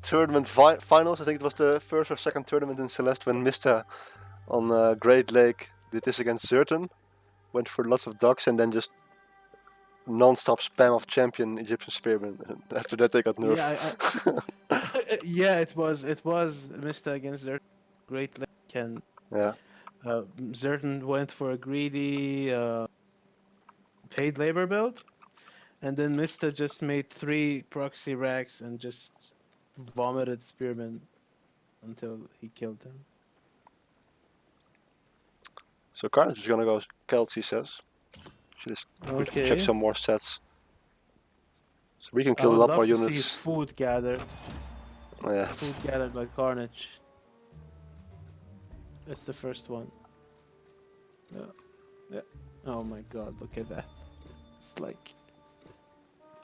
S2: tournament finals. I think it was the first or second tournament in Celeste when Mista on Great Lake did this against Zerton. Went for lots of ducks and then just non-stop spam of champion Egyptian spearmen. And after that they got nerfed.
S1: Yeah, it was Mista against Zertan. Great Lake and
S2: Yeah.
S1: Zertan went for a greedy paid labor build, and then Mista just made 3 proxy racks and just vomited spearmen until he killed him.
S2: So Carnage is gonna go Kelsey says. Should just quickly check
S1: Okay.
S2: some more sets. So we can
S1: I
S2: kill a
S1: would
S2: lot
S1: love
S2: more
S1: to see
S2: units.
S1: food gathered.
S2: Oh, yeah.
S1: Food gathered by Carnage. It's the first one. Yeah. Yeah. Oh my god, look at that. It's like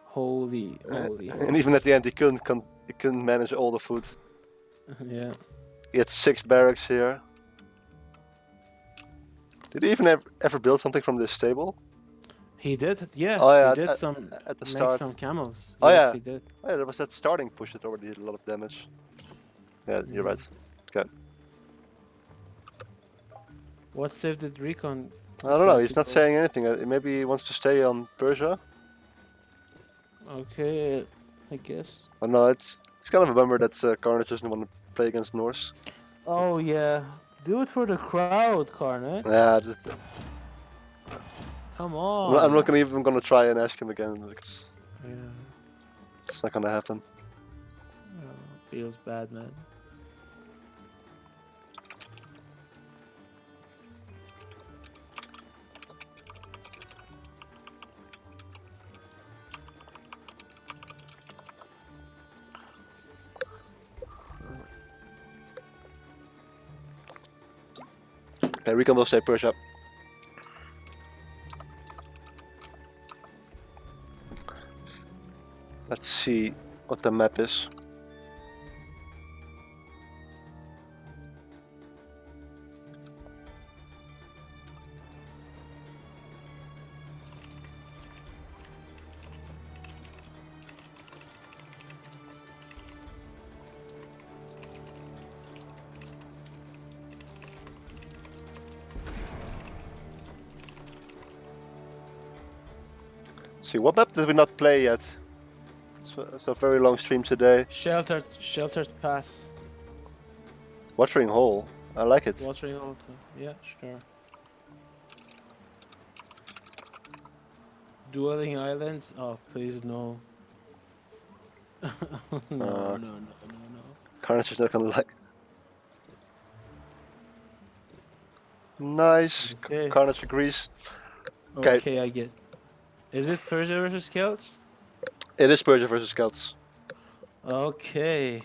S1: holy, holy,
S2: And
S1: holy.
S2: even at the end, he couldn't manage all the food.
S1: Yeah.
S2: He had 6 barracks here. Did he even ever build something from this stable?
S1: He did, yeah.
S2: Oh
S1: He
S2: yeah,
S1: did some
S2: at the
S1: make
S2: start.
S1: some camos.
S2: Oh
S1: Yes,
S2: yeah.
S1: he did.
S2: Oh, yeah, there was that starting push that already did a lot of damage. Yeah, you're
S1: Mm.
S2: right. Okay.
S1: What save did Recon
S2: I don't know,
S1: decide to
S2: he's not
S1: go?
S2: saying anything. Maybe he wants to stay on Persia.
S1: Okay, I guess.
S2: I don't know, it's kind of a bummer that Carnage doesn't want to play against Norse.
S1: Oh yeah. Do it for the crowd, Carnage.
S2: Yeah,
S1: Come
S2: I'm not
S1: on.
S2: gonna even gonna try and ask him again because
S1: Yeah.
S2: it's not gonna happen.
S1: Feels bad, man.
S2: Okay, Recon will stay Persia. Let's see what the map is. See, what map did we not play yet? It's a very long stream today.
S1: Sheltered pass.
S2: Watering Hole. I like it.
S1: Watering hole. Yeah, sure. Dueling islands. Oh, please no. No, no, no, no.
S2: Carnage is not gonna like. Nice.
S1: Okay.
S2: Carnage agrees. Okay.
S1: Okay, I get. Is it Persia versus Celts?
S2: It is Persia versus Celts.
S1: Okay.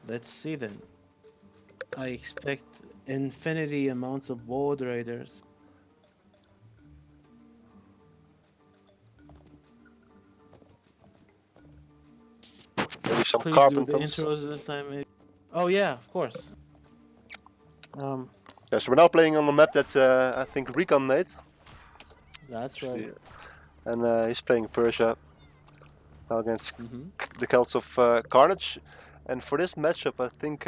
S1: Let's see then. I expect infinity amounts of Woad Raiders.
S2: Maybe some
S1: Please do the
S2: Carpenters.
S1: intros this time. Maybe. Oh yeah, of course.
S2: Yeah, so we're now playing on a map that I think Recon made.
S1: That's right.
S2: And he's playing Persia now against
S1: Mm-hmm.
S2: the Celts of Carnage. And for this matchup, I think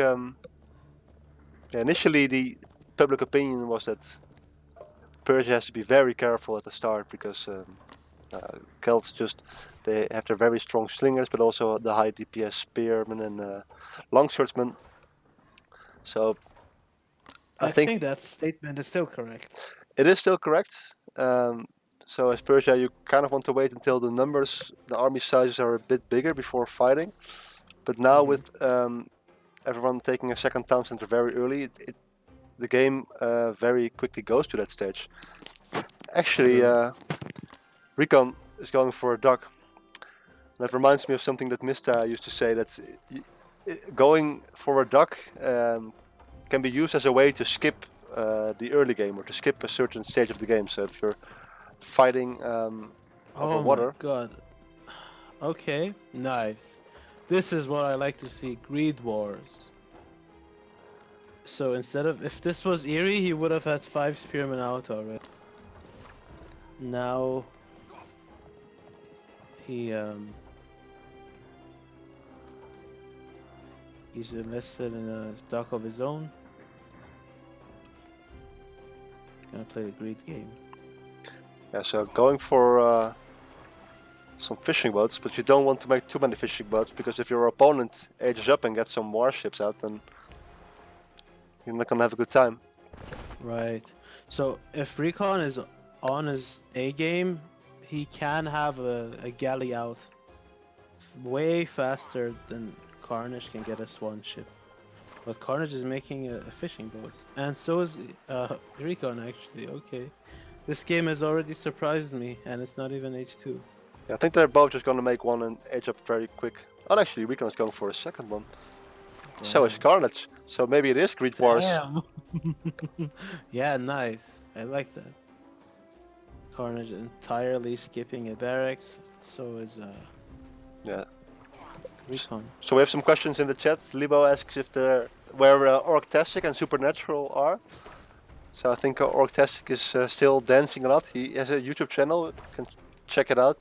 S2: initially the public opinion was that Persia has to be very careful at the start because Celts they have their very strong slingers, but also the high DPS spearmen and longswordsmen. So I
S1: I
S2: think
S1: think that statement is still correct.
S2: it is still correct. So as Persia, you kind of want to wait until the numbers, the army sizes are a bit bigger before fighting. But now with everyone taking a second town center very early, the game very quickly goes to that stage. Actually, Recon is going for a duck. That reminds me of something that Mista used to say, that going for a duck can be used as a way to skip the early game or to skip a certain stage of the game. So if you're fighting over
S1: Oh my
S2: water.
S1: god. Okay, nice. This is what I like to see, greed wars. So instead of, if this was Eerie, he would have had 5 spearmen out already. Now he's invested in a stock of his own. Gonna play a greed game.
S2: Yeah, so going for some fishing boats, but you don't want to make too many fishing boats, because if your opponent ages up and gets some warships out, then you're not gonna have a good time.
S1: Right. So if Recon is on his A game, he can have a galley out way faster than Carnage can get us one ship. But Carnage is making a fishing boat, and so is Recon actually. Okay, this game has already surprised me, and it's not even H2.
S2: Yeah, I think they're both just gonna make one and age up very quick. Oh, actually, Recon is going for a second one. So is
S1: Damn.
S2: Carnage. So maybe it is Greed Wars.
S1: Damn. Yeah, nice. I like that. Carnage entirely skipping a barracks. So is
S2: Yeah.
S1: Recon.
S2: So we have some questions in the chat. Libo asks if there where Orctastic and Supernatural are. So I think Orctastic is still dancing a lot. He has a YouTube channel. You can check it out.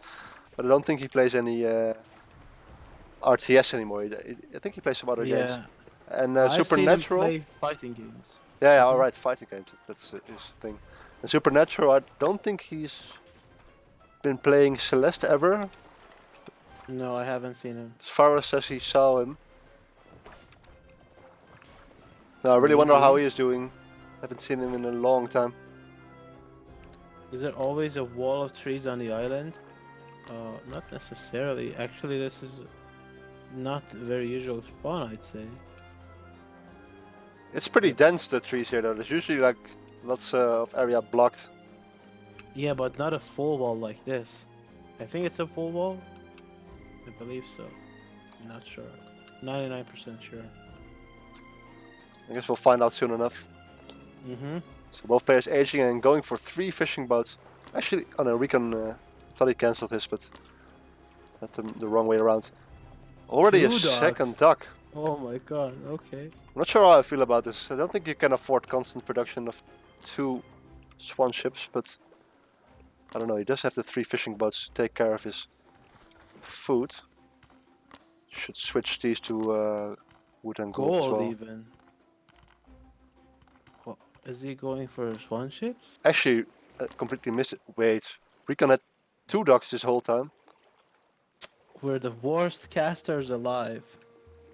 S2: But I don't think he plays any RTS anymore. I think he plays some other games.
S1: Yeah,
S2: And
S1: I've seen him
S2: Supernatural.
S1: play fighting games.
S2: Yeah, yeah, all
S1: Mhm.
S2: right, fighting games. That's his thing. And Supernatural, I don't think he's been playing Celeste ever.
S1: No, I haven't seen him.
S2: As far as he saw him. No, I really wonder how
S1: Maybe.
S2: he is doing. Haven't seen him in a long time.
S1: Is there always a wall of trees on the island? Not necessarily. Actually, this is not a very usual spawn, I'd say.
S2: It's pretty
S1: But
S2: dense, the trees here, though. There's usually like lots of area blocked.
S1: yeah, but not a full wall like this. I think it's a full wall. I believe so. Not sure. 99% sure.
S2: I guess we'll find out soon enough.
S1: Mm-hmm.
S2: So both players aging and going for 3 fishing boats. Actually, oh no, Recon thought he cancelled his, but that's the wrong way around. Already a
S1: 2
S2: second
S1: dogs.
S2: duck.
S1: Oh my god, okay.
S2: I'm not sure how I feel about this. I don't think you can afford constant production of 2 swan ships, but I don't know. He does have the 3 fishing boats to take care of his food. Should switch these to wood and gold as
S1: Gold
S2: well.
S1: even. What, is he going for swan ships?
S2: Actually, completely missed it. Wait, Recon had 2 ducks this whole time.
S1: We're the worst casters alive.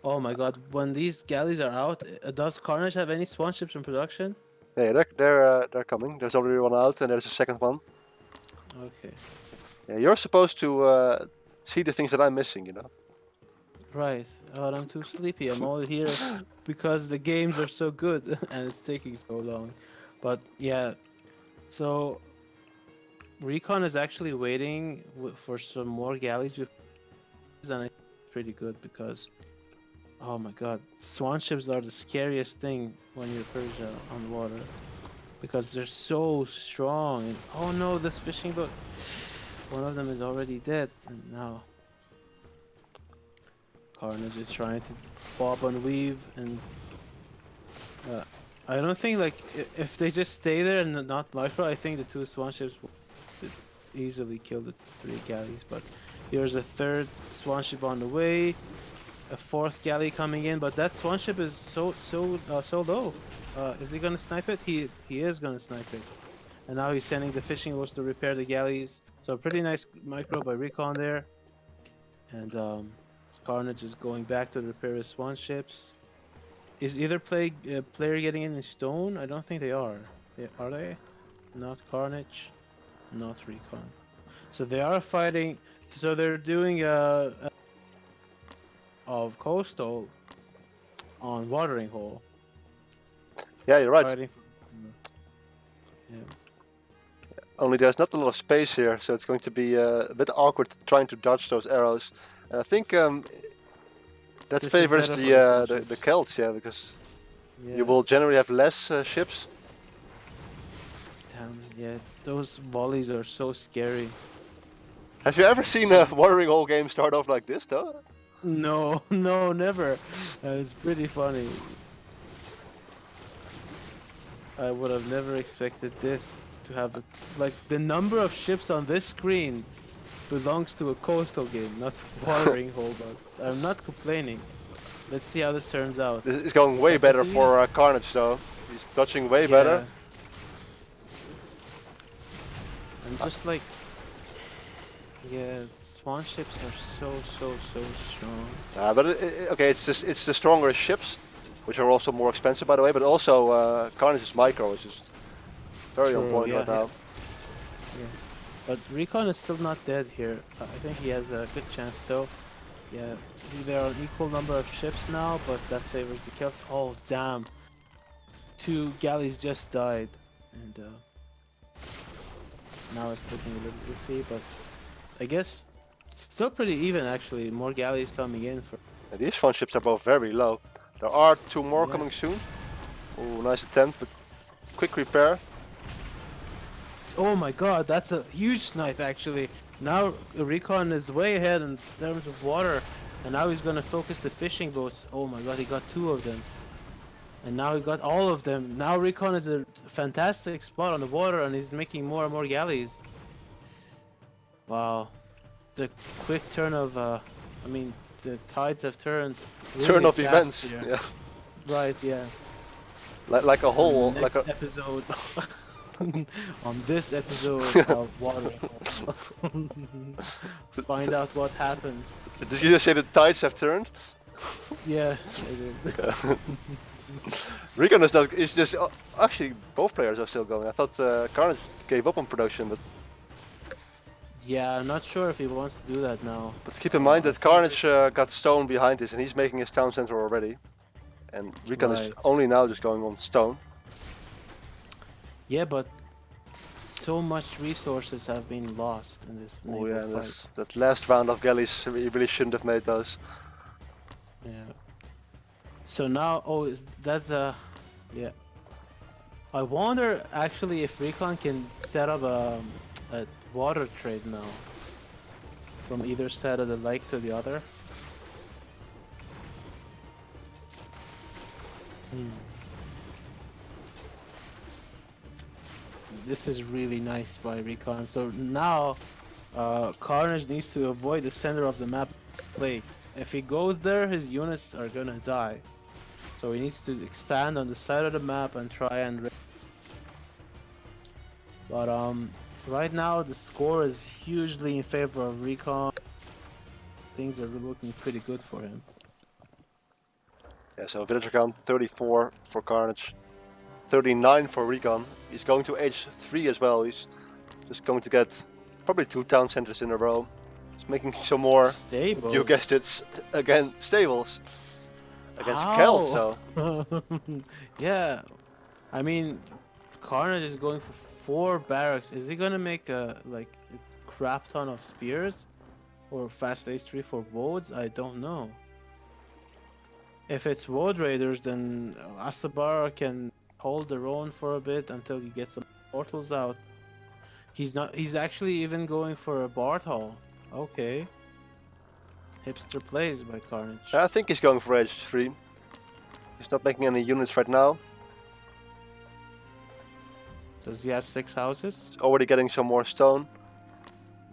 S1: Oh my god, when these galleys are out, does Carnage have any swan ships in production?
S2: Yeah, they're coming. There's already one out, and there's a second one.
S1: Okay.
S2: Yeah, you're supposed to see the things that I'm missing, you know.
S1: Right. Oh, I'm too sleepy. I'm all here because the games are so good and it's taking so long. But yeah, so Recon is actually waiting for some more galleys before, and it's pretty good because, oh my god, swan ships are the scariest thing when you're Persia on water because they're so strong. And, oh no, this fishing boat, one of them is already dead, and now Carnage is trying to bob and weave, and I don't think like if they just stay there and not micro, I think the 2 swan ships will easily kill the 3 galleys. But here's a 3rd swan ship on the way, a 4th galley coming in, but that swan ship is so low. Is he gonna snipe it? He is gonna snipe it, and now he's sending the fishing boats to repair the galleys. So pretty nice micro by Recon there, and Carnage is going back to repair his swan ships. Is either player getting in stone? I don't think they are. Are they? Not Carnage, not Recon. So they are fighting. So they're doing a of coastal on watering hole.
S2: Yeah, you're right.
S1: Fighting for, yeah.
S2: Only there's not a lot of space here, so it's going to be a bit awkward trying to dodge those arrows. And I think that
S1: This is
S2: favors
S1: better for the swan
S2: the
S1: ships.
S2: Celts, yeah, because
S1: Yeah.
S2: you will generally have less ships.
S1: Damn. Yeah. Those volleys are so scary.
S2: Have you ever seen a watering hole game start off like this, though?
S1: No, no, never. It's pretty funny. I would have never expected this to have a, like the number of ships on this screen belongs to a coastal game, not watering hole. But I'm not complaining. Let's see how this turns out.
S2: This is going way
S1: But the
S2: better
S1: thing
S2: for
S1: is,
S2: Carnage, though. He's dodging way
S1: yeah,
S2: better.
S1: I'm just like, yeah, swan ships are so strong.
S2: But okay, it's the stronger ships, which are also more expensive, by the way. But also Carnage's micro is just very on
S1: True,
S2: point
S1: yeah,
S2: right now.
S1: yeah. But Recon is still not dead here. I think he has a good chance still. Yeah, there are an equal number of ships now, but that favors the kills. Oh, damn. 2 galleys just died. And now it's looking a little iffy, but I guess Still pretty even actually. More galleys coming in for.
S2: And these front ships are both very low. There are 2 more
S1: Yeah.
S2: coming soon. Oh, nice attempt, but quick repair.
S1: Oh my god, that's a huge snipe actually. Now Recon is way ahead in terms of water, and now he's gonna focus the fishing boats. Oh my god, he got 2 of them. And now he got all of them. Now Recon is a fantastic spot on the water and he's making more and more galleys. Wow. The quick turn of I mean the tides have turned
S2: Turn
S1: really
S2: of
S1: fast
S2: events.
S1: here.
S2: Yeah,
S1: Right, yeah.
S2: like a
S1: On the
S2: whole, like
S1: next
S2: a.
S1: episode on this episode of Water find out what happens.
S2: Did you just say the tides have turned?
S1: Yeah, I did.
S2: Okay. Recon is not. Is just actually both players are still going. I thought Carnage gave up on production, but
S1: Yeah, I'm not sure if he wants to do that now.
S2: keep in mind
S1: I
S2: that
S1: think
S2: Carnage got stone behind this, and he's making his town center already. And Recon is
S1: right.
S2: only now just going on stone.
S1: Yeah, but so much resources have been lost in this
S2: Oh
S1: naval
S2: yeah,
S1: fight.
S2: that last round of galleys, we really shouldn't have made those.
S1: Yeah. So now, oh, that's yeah. I wonder actually if Recon can set up a water trade now from either side of the lake to the other. Hmm. This is really nice by Recon. So now, Carnage needs to avoid the center of the map plate. If he goes there, his units are gonna die. So he needs to expand on the side of the map and try and. But right now the score is hugely in favor of Recon. Things are looking pretty good for him.
S2: Yeah, so villager count 34 for Carnage, 39 for Recon. He's going to H3 as well. He's just going to get probably 2 town centers in a row. He's making some more.
S1: Stable.
S2: You guessed it, again stables against Kelt.
S1: How?
S2: So
S1: Yeah, I mean, Carnage is going for 4 barracks. Is he gonna make a crap ton of spears or fast H3 for woads? I don't know. If it's woad raiders, then Asabar can hold their own for a bit until you get some portals out. He's not. He's actually even going for a Bard Hall. Okay. Hipster plays by Carnage.
S2: I think he's going for H3. He's not making any units right now.
S1: Does he have 6 houses?
S2: He's already getting some more stone.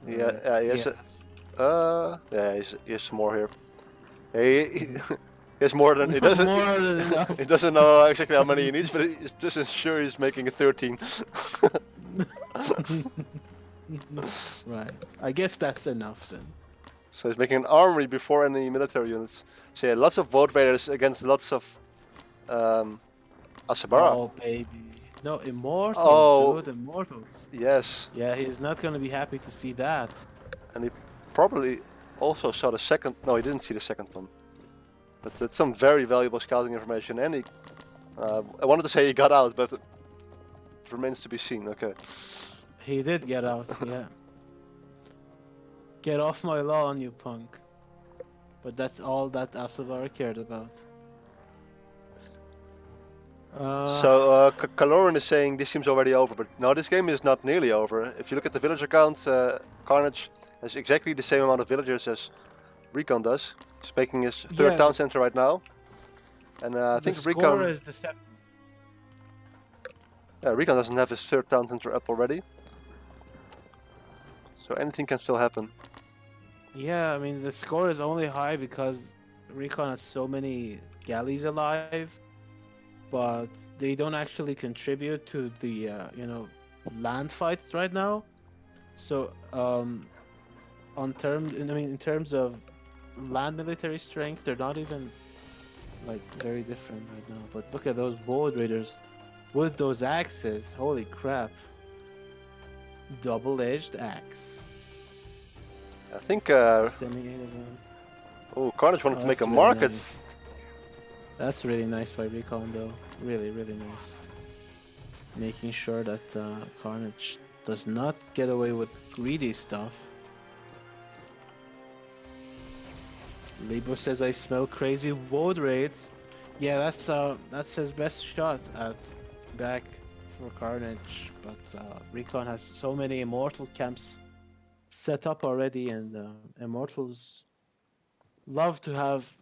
S2: Yeah, he has.
S1: Yes.
S2: Yeah, he has some more here. He has more than he doesn't.
S1: More than enough.
S2: He doesn't know exactly how many he needs, but he's just sure he's making a 13.
S1: Right. I guess that's enough then.
S2: So he's making an armory before any military units. So yeah, lots of vote raiders against lots of Asabara.
S1: Oh baby. No, immortals,
S2: Oh.
S1: dude, immortals.
S2: Yes,
S1: Yeah, he's not gonna be happy to see that.
S2: and he probably also saw the second. No, he didn't see the second one. But that's some very valuable scouting information. And he, I wanted to say he got out, but it remains to be seen. Okay.
S1: He did get out, yeah. Get off my lawn, you punk. But that's all that Asabar cared about.
S2: So Kaloran is saying this seems already over, but no, this game is not nearly over. If you look at the villager count, Carnage has exactly the same amount of villagers as Recon does. He's making his third
S1: Yeah.
S2: town center right now, and I
S1: the
S2: think
S1: score
S2: Recon,
S1: is the
S2: Recon doesn't have his third town center up already, so anything can still happen.
S1: Yeah, I mean the score is only high because Recon has so many galleys alive, but they don't actually contribute to the land fights right now. So in terms of land military strength, they're not even very different right now. But look at those board raiders with those axes. Holy crap! Double-edged axe.
S2: I think
S1: Sending 8 of them.
S2: Carnage wanted
S1: Oh,
S2: to make a
S1: that's really
S2: market.
S1: nice. That's really nice by Recon, though. Really, really nice. Making sure that Carnage does not get away with greedy stuff. Lebo says I smell crazy woad raids. Yeah, that's his best shot at back for Carnage. But Recon has so many immortal camps set up already, and immortals love to have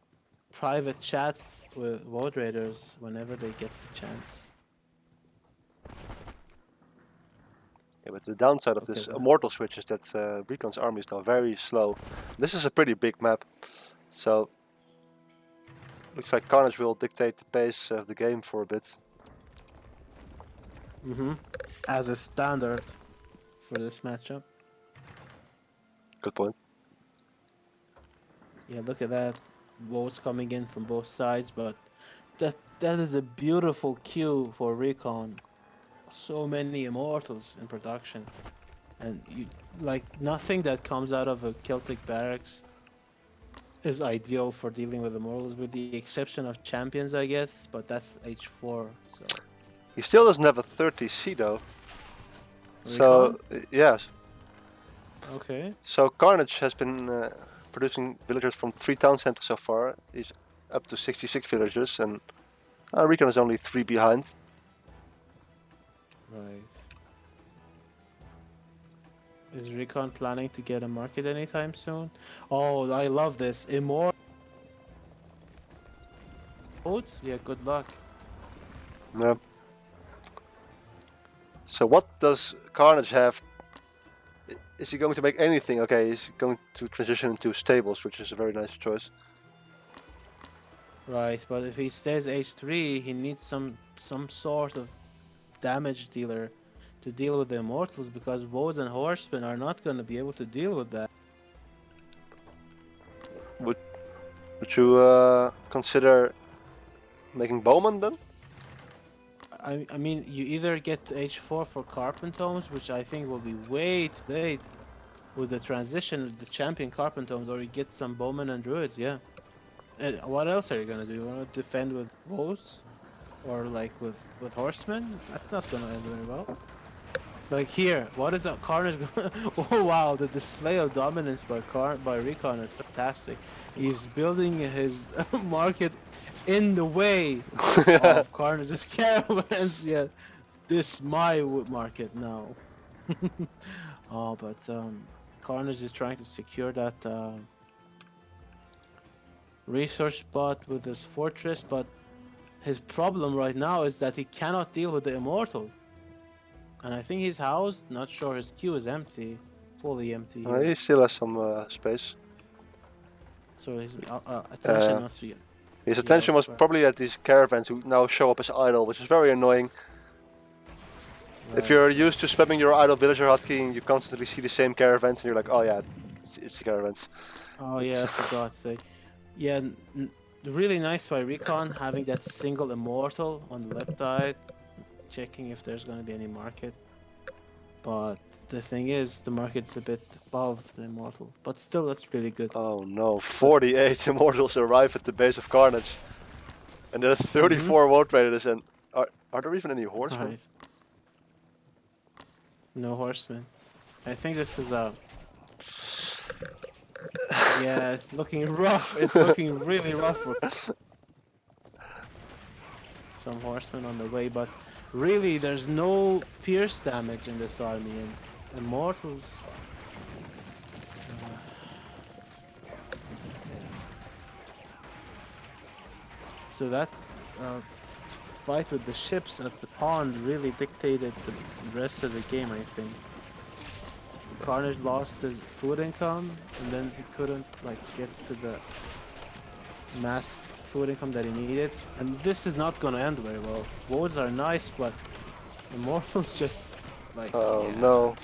S1: private chats with woad raiders whenever they get the chance.
S2: Yeah, but the downside of
S1: Look
S2: this
S1: at that.
S2: immortal switch is that Recon's army is now very slow. This is a pretty big map, so looks like Carnage will dictate the pace of the game for a bit.
S1: As a standard for this matchup.
S2: Good point.
S1: Yeah, look at that. Woes coming in from both sides, but that is a beautiful cue for Recon. So many immortals in production, and you like nothing that comes out of a Celtic barracks is ideal for dealing with immortals, with the exception of champions, I guess. But that's H4, so
S2: He still doesn't have a 30C though. So
S1: Recon.
S2: yes,
S1: Okay,
S2: so Carnage has been producing villagers from 3 town centers so far. He's up to 66 villagers, and Recon is only 3 behind.
S1: right. Is Recon planning to get a market anytime soon? Oh, I love this. Immortals? Yeah, good luck.
S2: Yeah. So what does Carnage have? Is he going to make anything? Okay, he's going to transition into stables, which is a very nice choice.
S1: Right, but if he stays H3, he needs some sort of damage dealer to deal with the immortals, because bows and horsemen are not going to be able to deal with that.
S2: Would you consider making bowman then?
S1: I mean, you either get to H4 for Carpentomes, which I think will be way too late with the transition of the champion Carpentomes, or you get some bowmen and druids, yeah. What else are you gonna do? You wanna defend with bows? Or like with horsemen? That's not gonna end very well. Like here, what is that Carnage? Oh wow, the display of dominance by Recon is fantastic. He's building his market in the way of Carnage's caravans. Yeah, this my market now. Oh, but Carnage is trying to secure that resource spot with his fortress, but his problem right now is that he cannot deal with the immortals. And I think he's housed. Not sure. His queue is empty, fully empty here.
S2: He still has some space.
S1: So his attention must
S2: His
S1: be
S2: attention was
S1: elsewhere.
S2: probably at these caravans who now show up as idle, which is very annoying. If
S1: Right.
S2: you're used to spamming your idle villager hotkey and you constantly see the same caravans and you're like, oh yeah, it's the caravans.
S1: Oh
S2: It's
S1: yeah, I forgot to say. Yeah, really nice by Recon having that single immortal on the left side, checking if there's going to be any market. But the thing is, the market's a bit above the immortal. But still, that's really good.
S2: Oh no, 48 immortals arrive at the base of Carnage. And there's 34 World Raiders and are there even any horsemen?
S1: Right. No horsemen. I think this is a. Yeah, it's looking rough. It's looking really rough for some horsemen on the way, but really, there's no pierce damage in this army, and immortals. Yeah. So that fight with the ships at the pond really dictated the rest of the game, I think. Carnage lost his food income, and then he couldn't like get to the mass food income that he needed. And this is not gonna end very well. Wards are nice, but Immortals just like
S2: Oh
S1: yeah.
S2: no.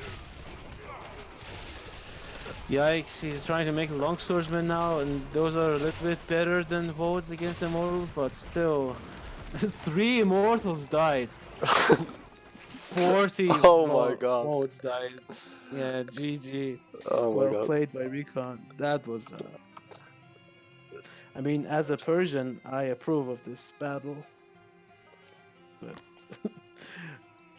S1: Yikes, he's trying to make longswordsmen now, and those are a little bit better than votes against immortals, but still. 3 immortals died. 40
S2: Oh my god.
S1: votes died. Yeah, GG.
S2: Oh my
S1: Well
S2: god.
S1: played by Recon. That was I mean, as a Persian, I approve of this battle. But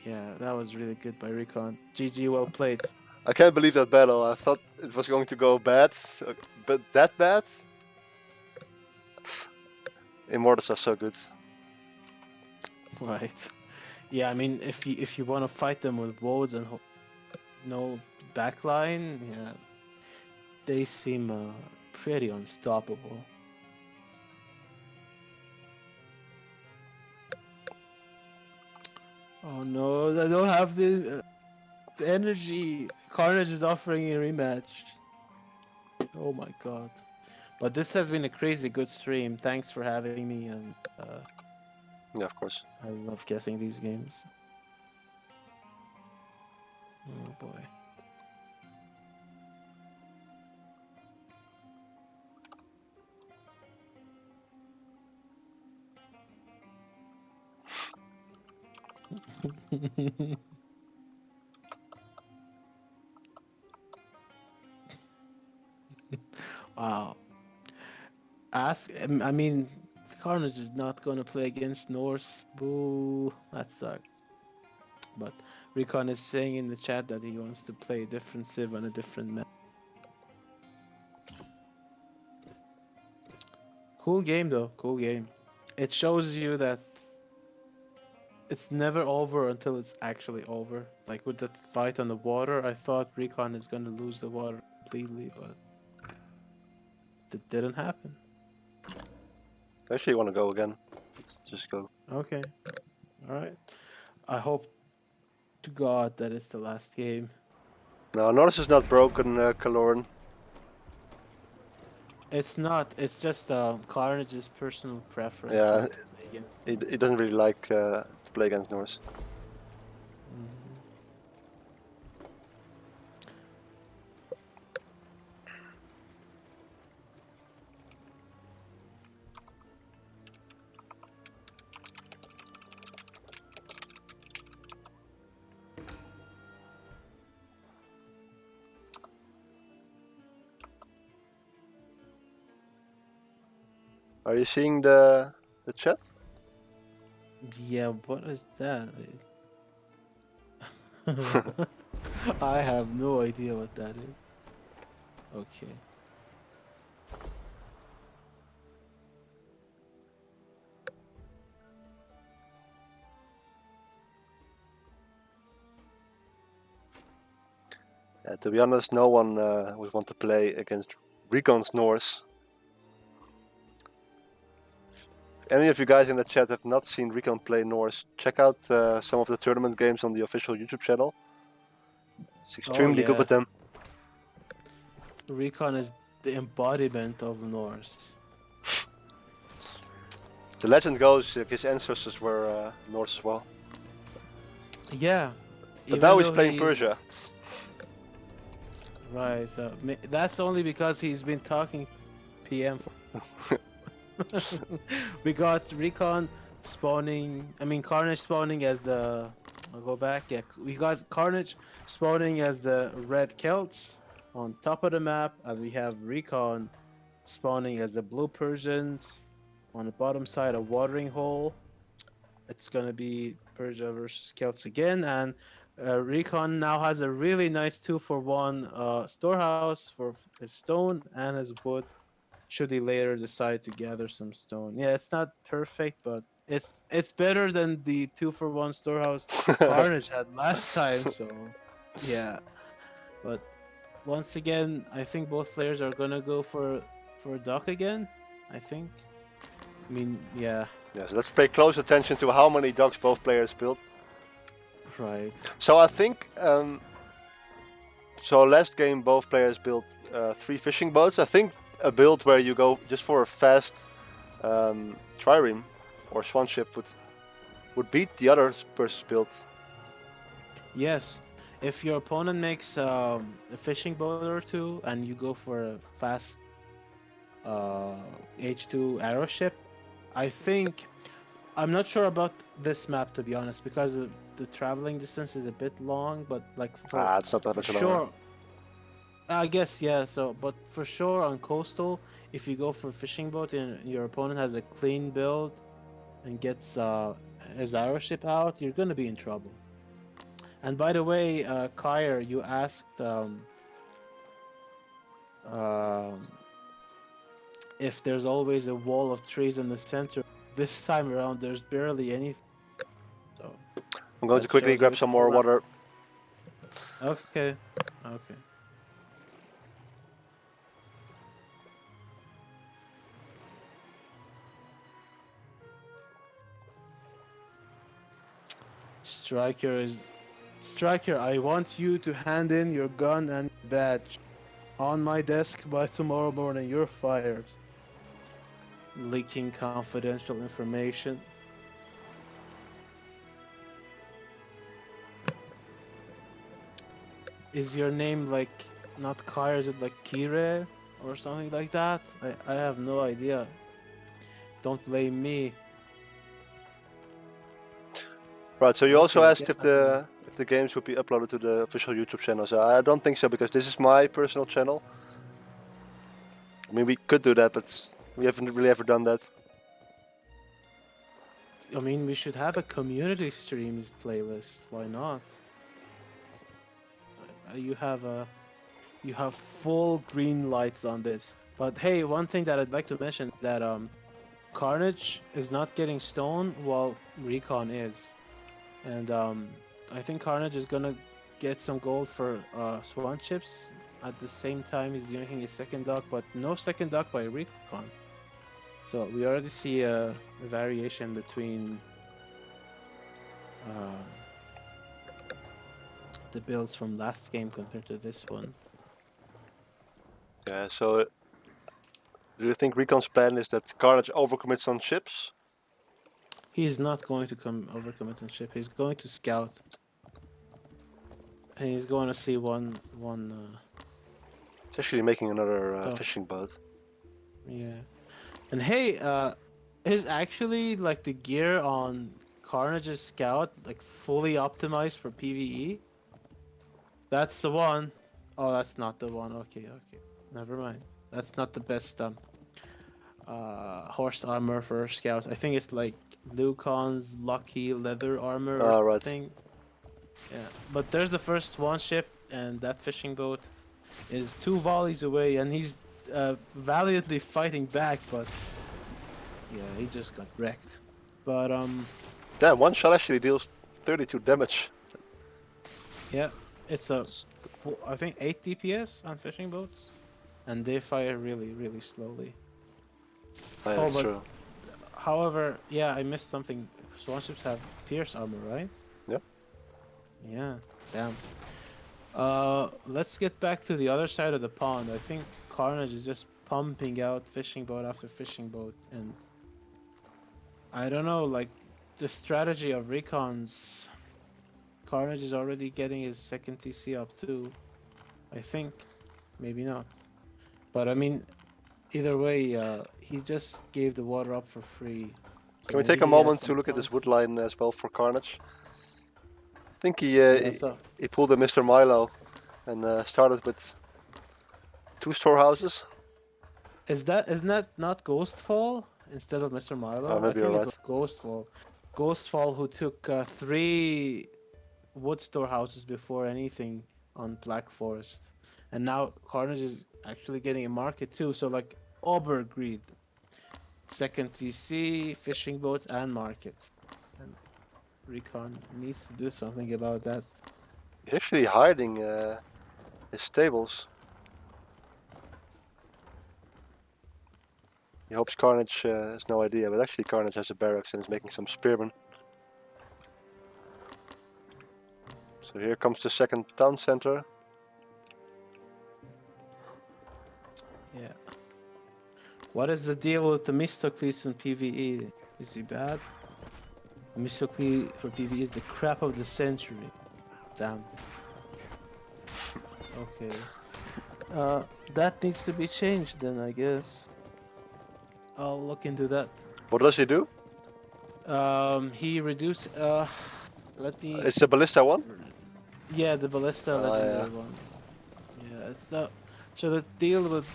S1: yeah, that was really good by Recon. GG, well played.
S2: I can't believe that battle. I thought it was going to go bad, but that bad? Immortals are so good.
S1: Right. Yeah, I mean, if you want to fight them with wards and no backline, yeah, they seem pretty unstoppable. Oh no, I don't have the energy. Carnage is offering a rematch. Oh my god. But this has been a crazy good stream. Thanks for having me, and
S2: Yeah, of course.
S1: I love guessing these games. Oh boy. Wow. I mean, Carnage is not going to play against Norse. Boo. That sucks. But Recon is saying in the chat that he wants to play a different Civ on a different map. Cool game, though. Cool game. It shows you that it's never over until it's actually over. Like with that fight on the water, I thought Recon is going to lose the water completely, but it didn't happen.
S2: I actually want to go again. Let's just go.
S1: Okay. All right. I hope to God that it's the last game.
S2: No, Norris is not broken, Kaloran.
S1: It's not. It's just Carnage's personal preference
S2: Yeah,
S1: not to play against
S2: he
S1: him.
S2: doesn't really like to play against Norris.
S1: Mhm.
S2: Are you seeing the chat?
S1: Yeah, what is that? I have no idea what that is. Okay.
S2: To be honest, no one would want to play against Recon's Norse. If any of you guys in the chat have not seen Recon play Norse, check out some of the tournament games on the official YouTube channel. It's
S1: Oh
S2: extremely good
S1: yeah.
S2: with them.
S1: Recon is the embodiment of Norse.
S2: The legend goes his ancestors were Norse as well.
S1: Yeah.
S2: But
S1: Even
S2: now he's
S1: though
S2: playing
S1: he
S2: Persia.
S1: right, so that's only because he's been talking PM for. We got Recon spawning. I mean, Carnage spawning as the. I'll go back. Yeah, we got Carnage spawning as the red Celts on top of the map, and we have Recon spawning as the blue Persians on the bottom side of Watering Hole. It's gonna be Persia versus Celts again, and Recon now has a really nice 2-for-1 storehouse for his stone and his wood should he later decide to gather some stone. Yeah, it's not perfect, but it's better than the 2-for-1 storehouse Carnage had last time. So yeah, but once again, I think both players are gonna go for a duck again. I think. I mean, yeah,
S2: Yes, let's pay close attention to how many dogs both players built.
S1: right.
S2: So I think, so last game both players built 3 fishing boats. I think a build where you go just for a fast trireme or swan ship would beat the other person's build.
S1: Yes, if your opponent makes a fishing boat or two, and you go for a fast uh, H2 arrow ship, I think I'm not sure about this map to be honest because the traveling distance is a bit long, but like
S2: Ah, it's not that
S1: for
S2: much longer.
S1: sure, I guess yeah. So, but for sure on coastal, if you go for fishing boat and your opponent has a clean build and gets his arrow ship out, you're gonna be in trouble. And by the way, Kyer, you asked um, if there's always a wall of trees in the center, this time around there's barely anything. So
S2: I'm going to
S1: that
S2: quickly
S1: shows you
S2: grab
S1: it's
S2: some
S1: still
S2: more
S1: not.
S2: water.
S1: Okay. Okay. Striker is. Striker, I want you to hand in your gun and badge. On my desk by tomorrow morning, you're fired. Leaking confidential information. Is your name like not Kyle? Is it like Kire or something like that? I have no idea. Don't blame me.
S2: Right, so you also
S1: Okay, I
S2: asked
S1: guess I can.
S2: if the games would be uploaded to the official YouTube channel. So I don't think so because this is my personal channel. I mean, we could do that, but we haven't really ever done that.
S1: I mean, we should have a community streams playlist. Why not? You have a you have full green lights on this. But hey, one thing that I'd like to mention that Carnage is not getting stone while Recon is. And I think Carnage is gonna get some gold for Swan Chips at the same time he's doing his second dock, but no second dock by Recon. So we already see a variation between uh, the builds from last game compared to this one.
S2: Yeah, so do you think Recon's plan is that Carnage overcommits on ships?
S1: He's not going to come overcommit on ship. He's going to scout, and he's going to see one.
S2: He's actually making another
S1: Dock.
S2: fishing boat.
S1: Yeah. And hey, is actually like the gear on Carnage's Scout like fully optimized for PvE? That's the one. Oh, that's not the one. Okay, okay. Never mind. That's not the best horse armor for Scout. I think it's like Lucon's lucky leather armor or
S2: Right.
S1: something. Yeah. But there's the first one ship and that fishing boat is 2 volleys away and he's valiantly fighting back, but yeah, he just got wrecked. But
S2: Damn, one shot actually deals 32 damage.
S1: yeah, it's I think 8 DPS on fishing boats, and they fire really really slowly.
S2: Oh, yeah,
S1: Oh,
S2: that's
S1: but
S2: true.
S1: however, yeah, I missed something. Swan ships have pierce armor, right?
S2: Yep.
S1: Yeah, damn. Let's get back to the other side of the pond. I think Carnage is just pumping out fishing boat after fishing boat, and I don't know, like the strategy of Recon's. Carnage is already getting his second TC up too. I think, maybe not. But I mean, either way, he just gave the water up for free. So
S2: Can we
S1: maybe
S2: take a
S1: he has
S2: moment to
S1: some
S2: look at this
S1: plans.
S2: wood line as well for Carnage? I think
S1: Yeah. So
S2: he pulled a Mr. Milo and started with 2 storehouses.
S1: isn't that not Ghostfall instead of Mr.
S2: Oh,
S1: Milo? I
S2: maybe you're
S1: think it
S2: right.
S1: was Ghostfall. Ghostfall who took 3 wood storehouses before anything on Black Forest, and now Carnage is actually getting a market too. So like Greed, second TC, fishing boat, and markets. And Recon needs to do something about that.
S2: He's actually hiding his stables. He hopes Carnage has no idea, but actually Carnage has a barracks and is making some spearmen. So here comes the second town center.
S1: Yeah. What is the deal with the Mistocles in PvE? Is he bad? Mistocles for PvE is the crap of the century. Damn. Okay. That needs to be changed then, I guess. I'll look into that.
S2: What does he do?
S1: He reduced. Let me.
S2: It's the ballista one.
S1: Yeah, the ballista
S2: Yeah.
S1: legendary one. Yeah, it's so the deal with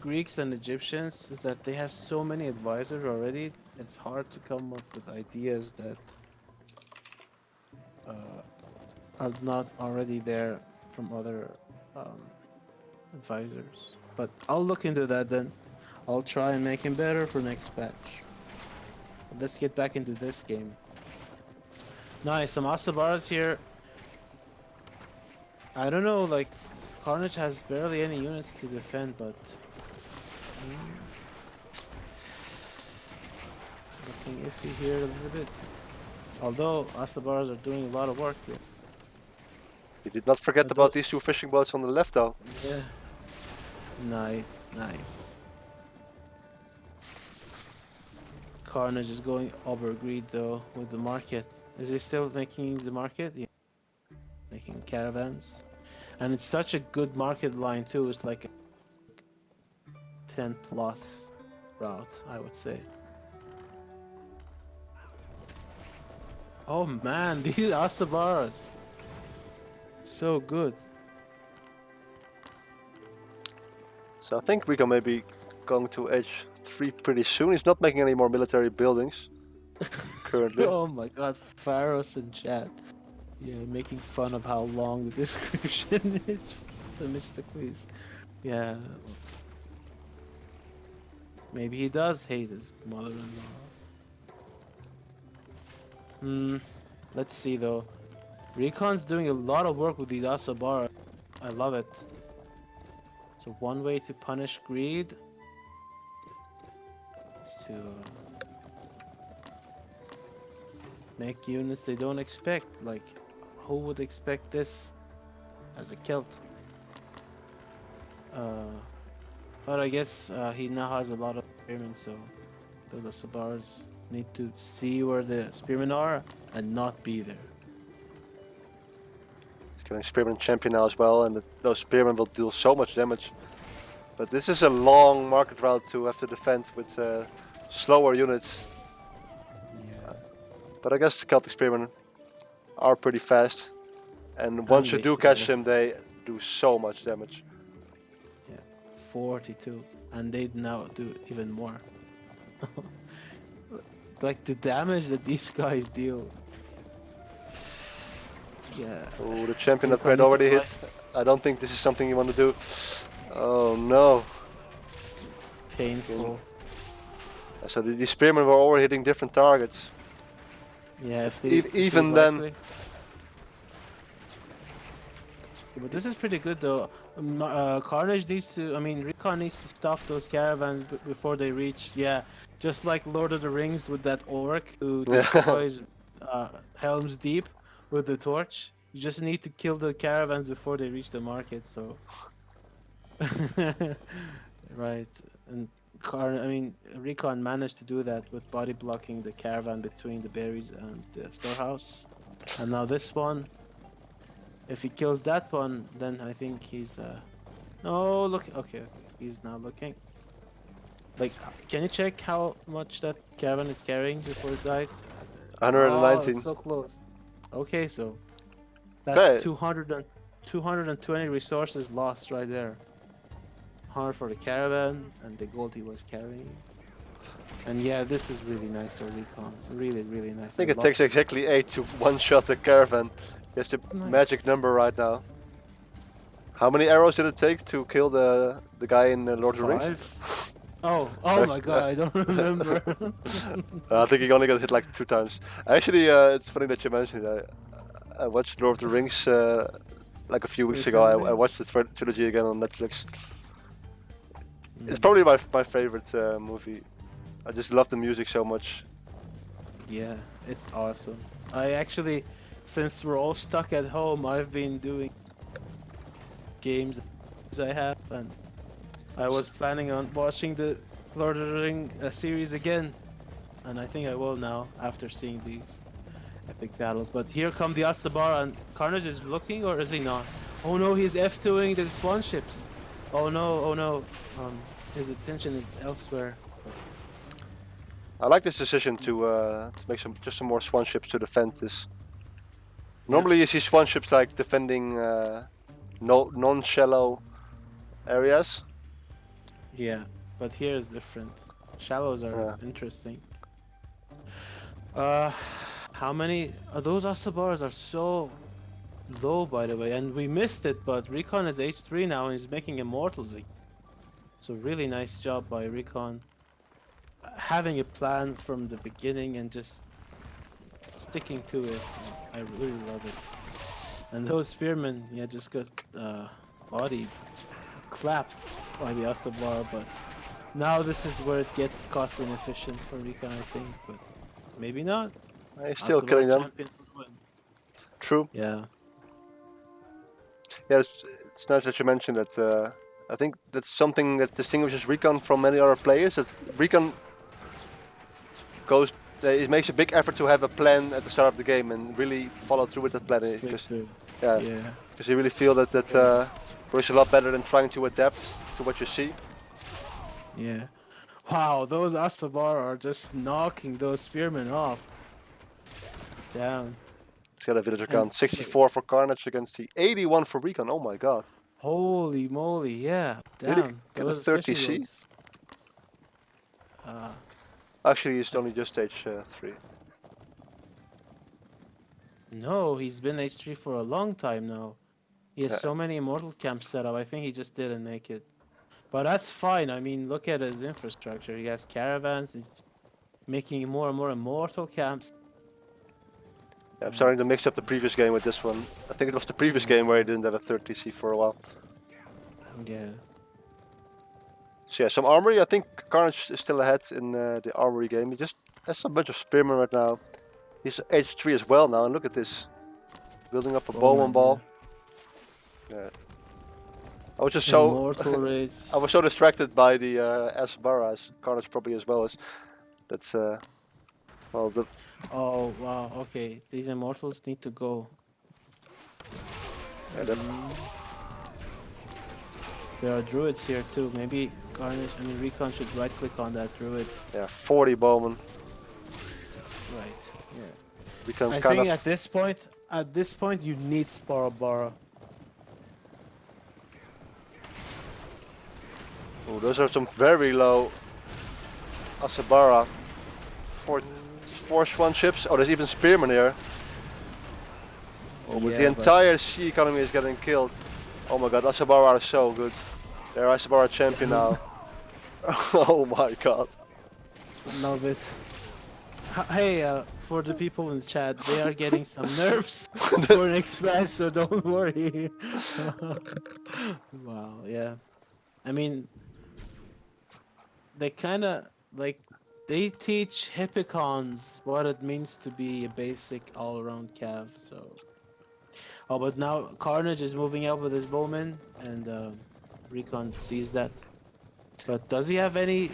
S1: Greeks and Egyptians is that they have so many advisors already. It's hard to come up with ideas that uh, are not already there from other um, advisors. But I'll look into that then. I'll try and make him better for next patch. Let's get back into this game. Nice, some Asabaras here. I don't know, like, Carnage has barely any units to defend, but... Looking iffy here a little bit. Although, Asabaras are doing a lot of work here.
S2: You did not forget
S1: But
S2: about
S1: those-
S2: these two fishing boats on the left, though.
S1: Yeah. Nice, nice. Carnage is going overgreed though with the market. Is he still making the market? Yeah. Making caravans. And it's such a good market line too. It's like a 10 plus route, I would say. Oh man, these Asabaras. So good.
S2: So I think Recon may be going to H3 pretty soon. He's not making any more military buildings currently.
S1: Oh my god, Pharos in chat. Yeah, making fun of how long the description is to Themistocles. Yeah. Maybe he does hate his mother-in-law. Let's see though. Recon's doing a lot of work with these Asabara. I love it. So one way to punish greed is to make units they don't expect. Like, who would expect this as a Celt? But I guess he now has a lot of spearmen, so those Asabaras need to see where the spearmen are and not be there.
S2: He's getting Spearman Champion now as well, and those Spearmen will deal so much damage. But this is a long market route to have to defend with slower units.
S1: Yeah.
S2: But I guess the Celtic Spearmen are pretty fast. And once you
S1: they
S2: do
S1: still-
S2: catch them, they do so much damage.
S1: 42, and they now do even more. Like the damage that these guys deal. Yeah.
S2: Oh, the champion
S1: Recon
S2: upgrade
S1: needs to
S2: already hit.
S1: fight.
S2: I don't think this is something you want to do. Oh no.
S1: Painful.
S2: So these spearmen were already hitting different targets.
S1: Yeah, if they
S2: Even then-
S1: Yeah, but this is pretty good though. Carnage needs to, I mean, Recon needs to stop those caravans before they reach. Yeah, just like Lord of the Rings with that orc who destroys Helm's Deep with the torch. You just need to kill the caravans before they reach the market. So, right, and Recon managed to do that with body blocking the caravan between the berries and the storehouse. And now this one. If he kills that one, then I think he's Oh, look. Okay, he's now looking. Like, can you check how much that caravan is carrying before it dies? Oh,
S2: 119.
S1: it's so close. Okay, so
S2: Okay.
S1: that's 220 resources lost right there. 100 for the caravan and the gold he was carrying. And yeah, this is really nice for Recon. Really, really nice.
S2: I think it takes exactly 8 to one-shot the caravan. He has the magic
S1: Nice.
S2: number right now. How many arrows did it take to kill the guy in Lord of the Rings?
S1: 5. Oh my god, I don't remember.
S2: I think he only got hit like 2 times. Actually, it's funny that you mentioned it. I watched Lord of the Rings like a few weeks ago.
S1: Recently?
S2: I watched the trilogy again on Netflix. It's probably my favorite movie. I just love the music so much.
S1: Yeah, it's awesome. I actually, since we're all stuck at home, I've been doing games I have, and I was planning on watching the Lord of the Ring series again, and I think I will now after seeing these epic battles. But here come the Asabar, and Carnage is looking, or is he not? Oh no, he's F2ing the swan ships. Oh no, oh no. His attention is elsewhere.
S2: I like this decision to make some more swan ships to defend this. Normally you see swan ships like defending non-shallow areas.
S1: Yeah, but here is different. Shallows are interesting. How many? Those Asabars are so low, by the way, and we missed it. But Recon is H3 now, and he's making immortals. So really nice job by Recon. Having a plan from the beginning and just sticking to it. I really love it. And those spearmen, yeah, just got bodied, clapped by the Asabar, but now this is where it gets cost inefficient for Recon, I think, but maybe not.
S2: He's still
S1: Asabar
S2: killing them.
S1: champion would win.
S2: True.
S1: Yeah.
S2: Yeah, it's nice that you mentioned that. I think that's something that distinguishes Recon from many other players. That Recon goes, it makes a big effort to have a plan at the start of the game and really follow through with that plan.
S1: Stick
S2: Because
S1: to.
S2: yeah,
S1: Yeah.
S2: because you really feel that goes a lot better than trying to adapt to what you see.
S1: Yeah. Wow, those Asabar are just knocking those spearmen off. Down.
S2: It's got a villager
S1: And
S2: count 64 for Carnage against the 81 for Recon. Oh my god.
S1: holy moly, yeah.
S2: Did he
S1: Damn.
S2: get a
S1: Those
S2: 30
S1: fishing
S2: C?
S1: rods. Uh,
S2: Actually, it's
S1: I
S2: only just stage 3.
S1: no, he's been H3 for a long time now. He has
S2: Yeah,
S1: so many immortal camps set up. I think he just didn't make it. But that's fine. I mean, look at his infrastructure. He has caravans. He's making more and more immortal camps.
S2: I'm
S1: And
S2: starting to mix up the previous game with this one. I think it was the previous game where he didn't have a 30 C for a while.
S1: yeah.
S2: So yeah, some armory. I think Carnage is still ahead in the armory game. He just has a bunch of spearmen right now. He's H3 as well now, and look at this. Building up a bowman
S1: Bowman, yeah.
S2: ball. Yeah. I was just so
S1: Immortal raids.
S2: I was so distracted by the Asbara, as Carnage probably as well as that's well the
S1: Oh, wow. Okay. These immortals need to go.
S2: yeah, that,
S1: There are druids here too. Maybe Carnage, I mean, Recon should right click on that druid.
S2: yeah 40 bowman.
S1: Right. Yeah.
S2: We can
S1: I
S2: kind
S1: think
S2: of
S1: at this point, you need Sparabara.
S2: oh, those are some very low Asabara. Four Swan ships. Oh, there's even spearmen here. Oh, but the
S1: Yeah, but
S2: entire sea economy is getting killed. Oh my god, Asabara are so good. They're Asabara champion now. Oh my god.
S1: love it. Hey, for the people in the chat, they are getting some nerfs for next match, so don't worry. Wow, yeah. I mean, they kind of like they teach Hippicons what it means to be a basic all-around cav. So, oh, but now Carnage is moving out with his bowman, and Recon sees that. But does he have any?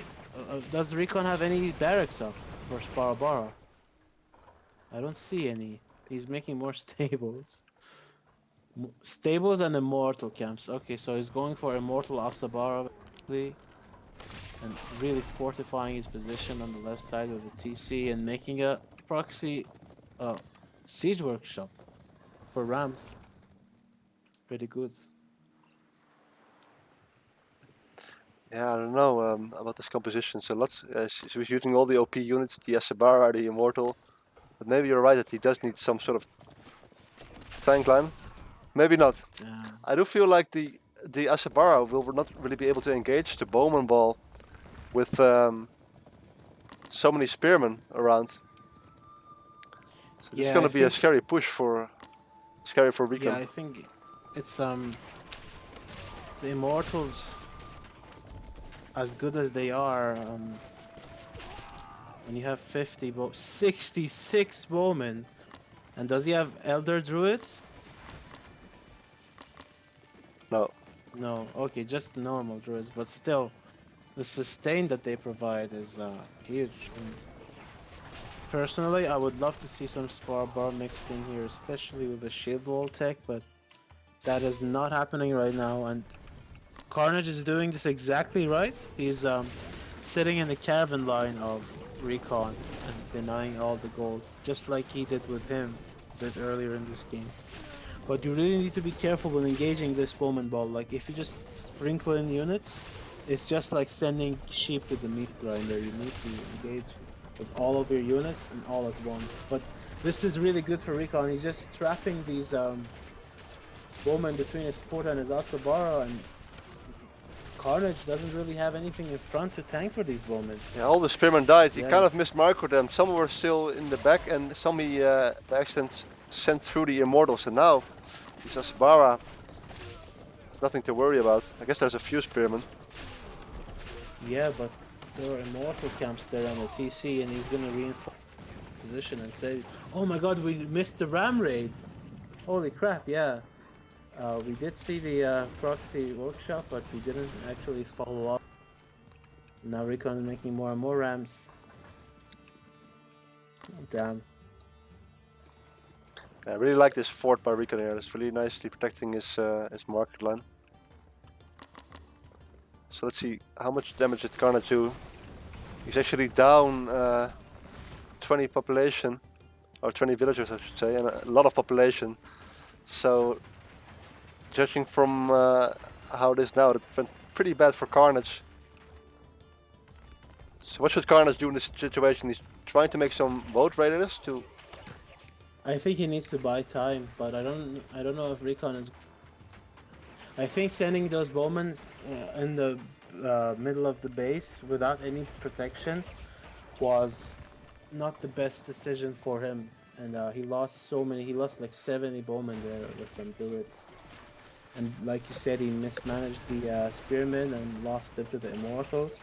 S1: Does Recon have any barracks up for Sparabara? I don't see any. He's making more stables. Stables and immortal camps. Okay, so he's going for immortal Asabara, basically, and really fortifying his position on the left side with the TC and making a proxy siege workshop for Rams. Pretty good.
S2: Yeah, I don't know about this composition. So let's. She was using all the OP units, the Asabara, the Immortal. But maybe you're right that he does need some sort of tank line. Maybe not.
S1: Damn.
S2: I do feel like the Asabara will not really be able to engage the Bowman ball with so many spearmen around. So this is
S1: Yeah,
S2: gonna
S1: I
S2: be a
S1: think.
S2: scary push for
S1: Yeah,
S2: Recon.
S1: I think it's the immortals, as good as they are, when you have 66 bowmen, and does he have elder druids?
S2: No.
S1: No, okay, just normal druids, but still, the sustain that they provide is huge. And personally, I would love to see some spar bar mixed in here, especially with the shield wall tech, but that is not happening right now. And Carnage is doing this exactly right. He's sitting in the caravan line of Recon and denying all the gold, just like he did with him a bit earlier in this game. But you really need to be careful when engaging this bowman ball. Like, if you just sprinkle in units, it's just like sending sheep to the meat grinder. You need to engage with all of your units and all at once. But this is really good for Recon. He's just trapping these bowmen between his foot and his Asabara and Carnage doesn't really have anything in front to tank for these bowmen.
S2: Yeah, all the spearmen died. He
S1: Yeah.
S2: kind of mismarked them. Some were still in the back, and some he by accident sent through the immortals. And now, this Asbara, nothing to worry about. I guess there's a few spearmen.
S1: Yeah, but there are immortal camps there on the TC, and he's gonna reinforce position and say, "Oh my God, we missed the ram raids! Holy crap! Yeah, we did see the proxy workshop, but we didn't actually follow up. Now Recon is making more and more rams. Damn.
S2: I really like this fort by Recon here. It's really nicely protecting his market line. So let's see how much damage did Carnage do. He's actually down 20 population, or 20 villagers I should say, and a lot of population. So judging from how it is now, it went pretty bad for Carnage. So what should Carnage do in this situation? He's trying to make some vote raiders to...
S1: I think he needs to buy time, but I don't know if Recon is. I think sending those bowmen in the middle of the base without any protection was not the best decision for him, and he lost so many. He lost like 70 bowmen there with some turrets, and like you said, he mismanaged the spearmen and lost them to the immortals.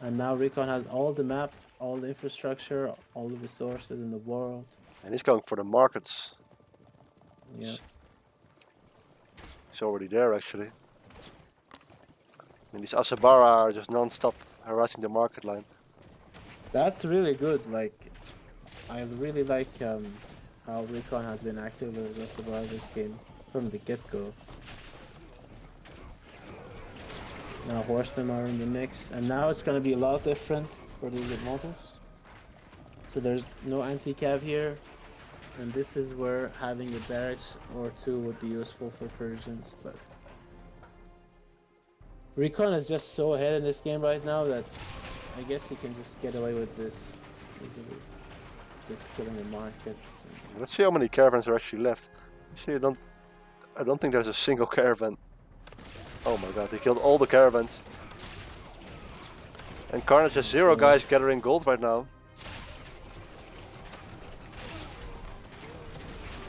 S1: And now Recon has all the map, all the infrastructure, all the resources in the world.
S2: And he's going for the markets.
S1: Yeah.
S2: He's already there actually. I mean, these Asabara are just non-stop harassing the market line.
S1: That's really good. Like, I really like how Recon has been active with Zasabar this game from the get-go. Now Horsemen are in the mix, and now it's gonna be a lot different for these immortals. So there's no anti-cav here, and this is where having a barracks or two would be useful for Persians, but Recon is just so ahead in this game right now that I guess he can just get away with this easily. Just killing the markets.
S2: Let's see how many caravans are actually left. Actually, I don't think there's a single caravan. Oh my god, he killed all the caravans. And Carnage has 0 guys gathering gold right now.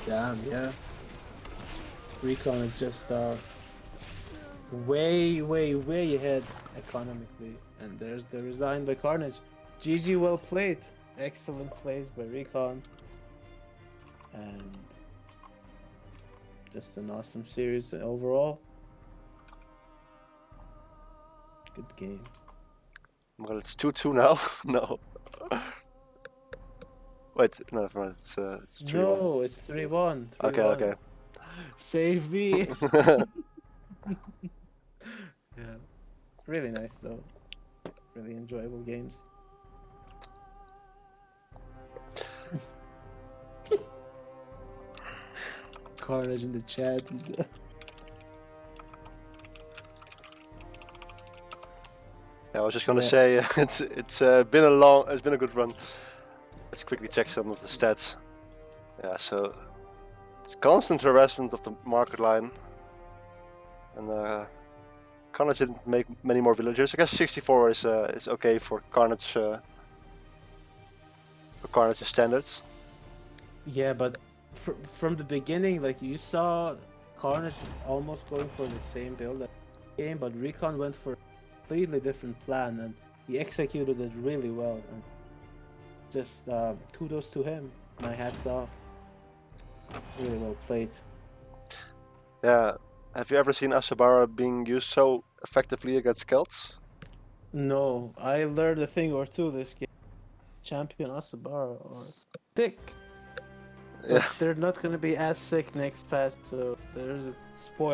S1: Damn, yeah. Recon is just way ahead economically. And there's the resign by Carnage. GG, well played. Excellent plays by Recon. And just an awesome series overall. Good game.
S2: Well, it's 2-2 now. No. Wait, no, never mind. It's 3-1.
S1: No, it's 3-1.
S2: Okay, okay.
S1: Save me. Yeah. Really nice though. Really enjoyable games. Carnage in the chat.
S2: Yeah, I was just gonna say it's been a good run. Let's quickly check some of the stats. Yeah, so it's constant harassment of the market line, and Carnage didn't make many more villagers. I guess 64 is okay for Carnage Carnage's standards.
S1: Yeah, but from the beginning, like you saw Carnage almost going for the same build as the game, but Recon went for a completely different plan and he executed it really well. And just kudos to him. My hats off. Really well played.
S2: Yeah. Have you ever seen Asabara being used so effectively against Celts?
S1: No, I learned a thing or two this game. Champion Asabara or thick. But they're not gonna be as sick next patch, so there's a spoiler.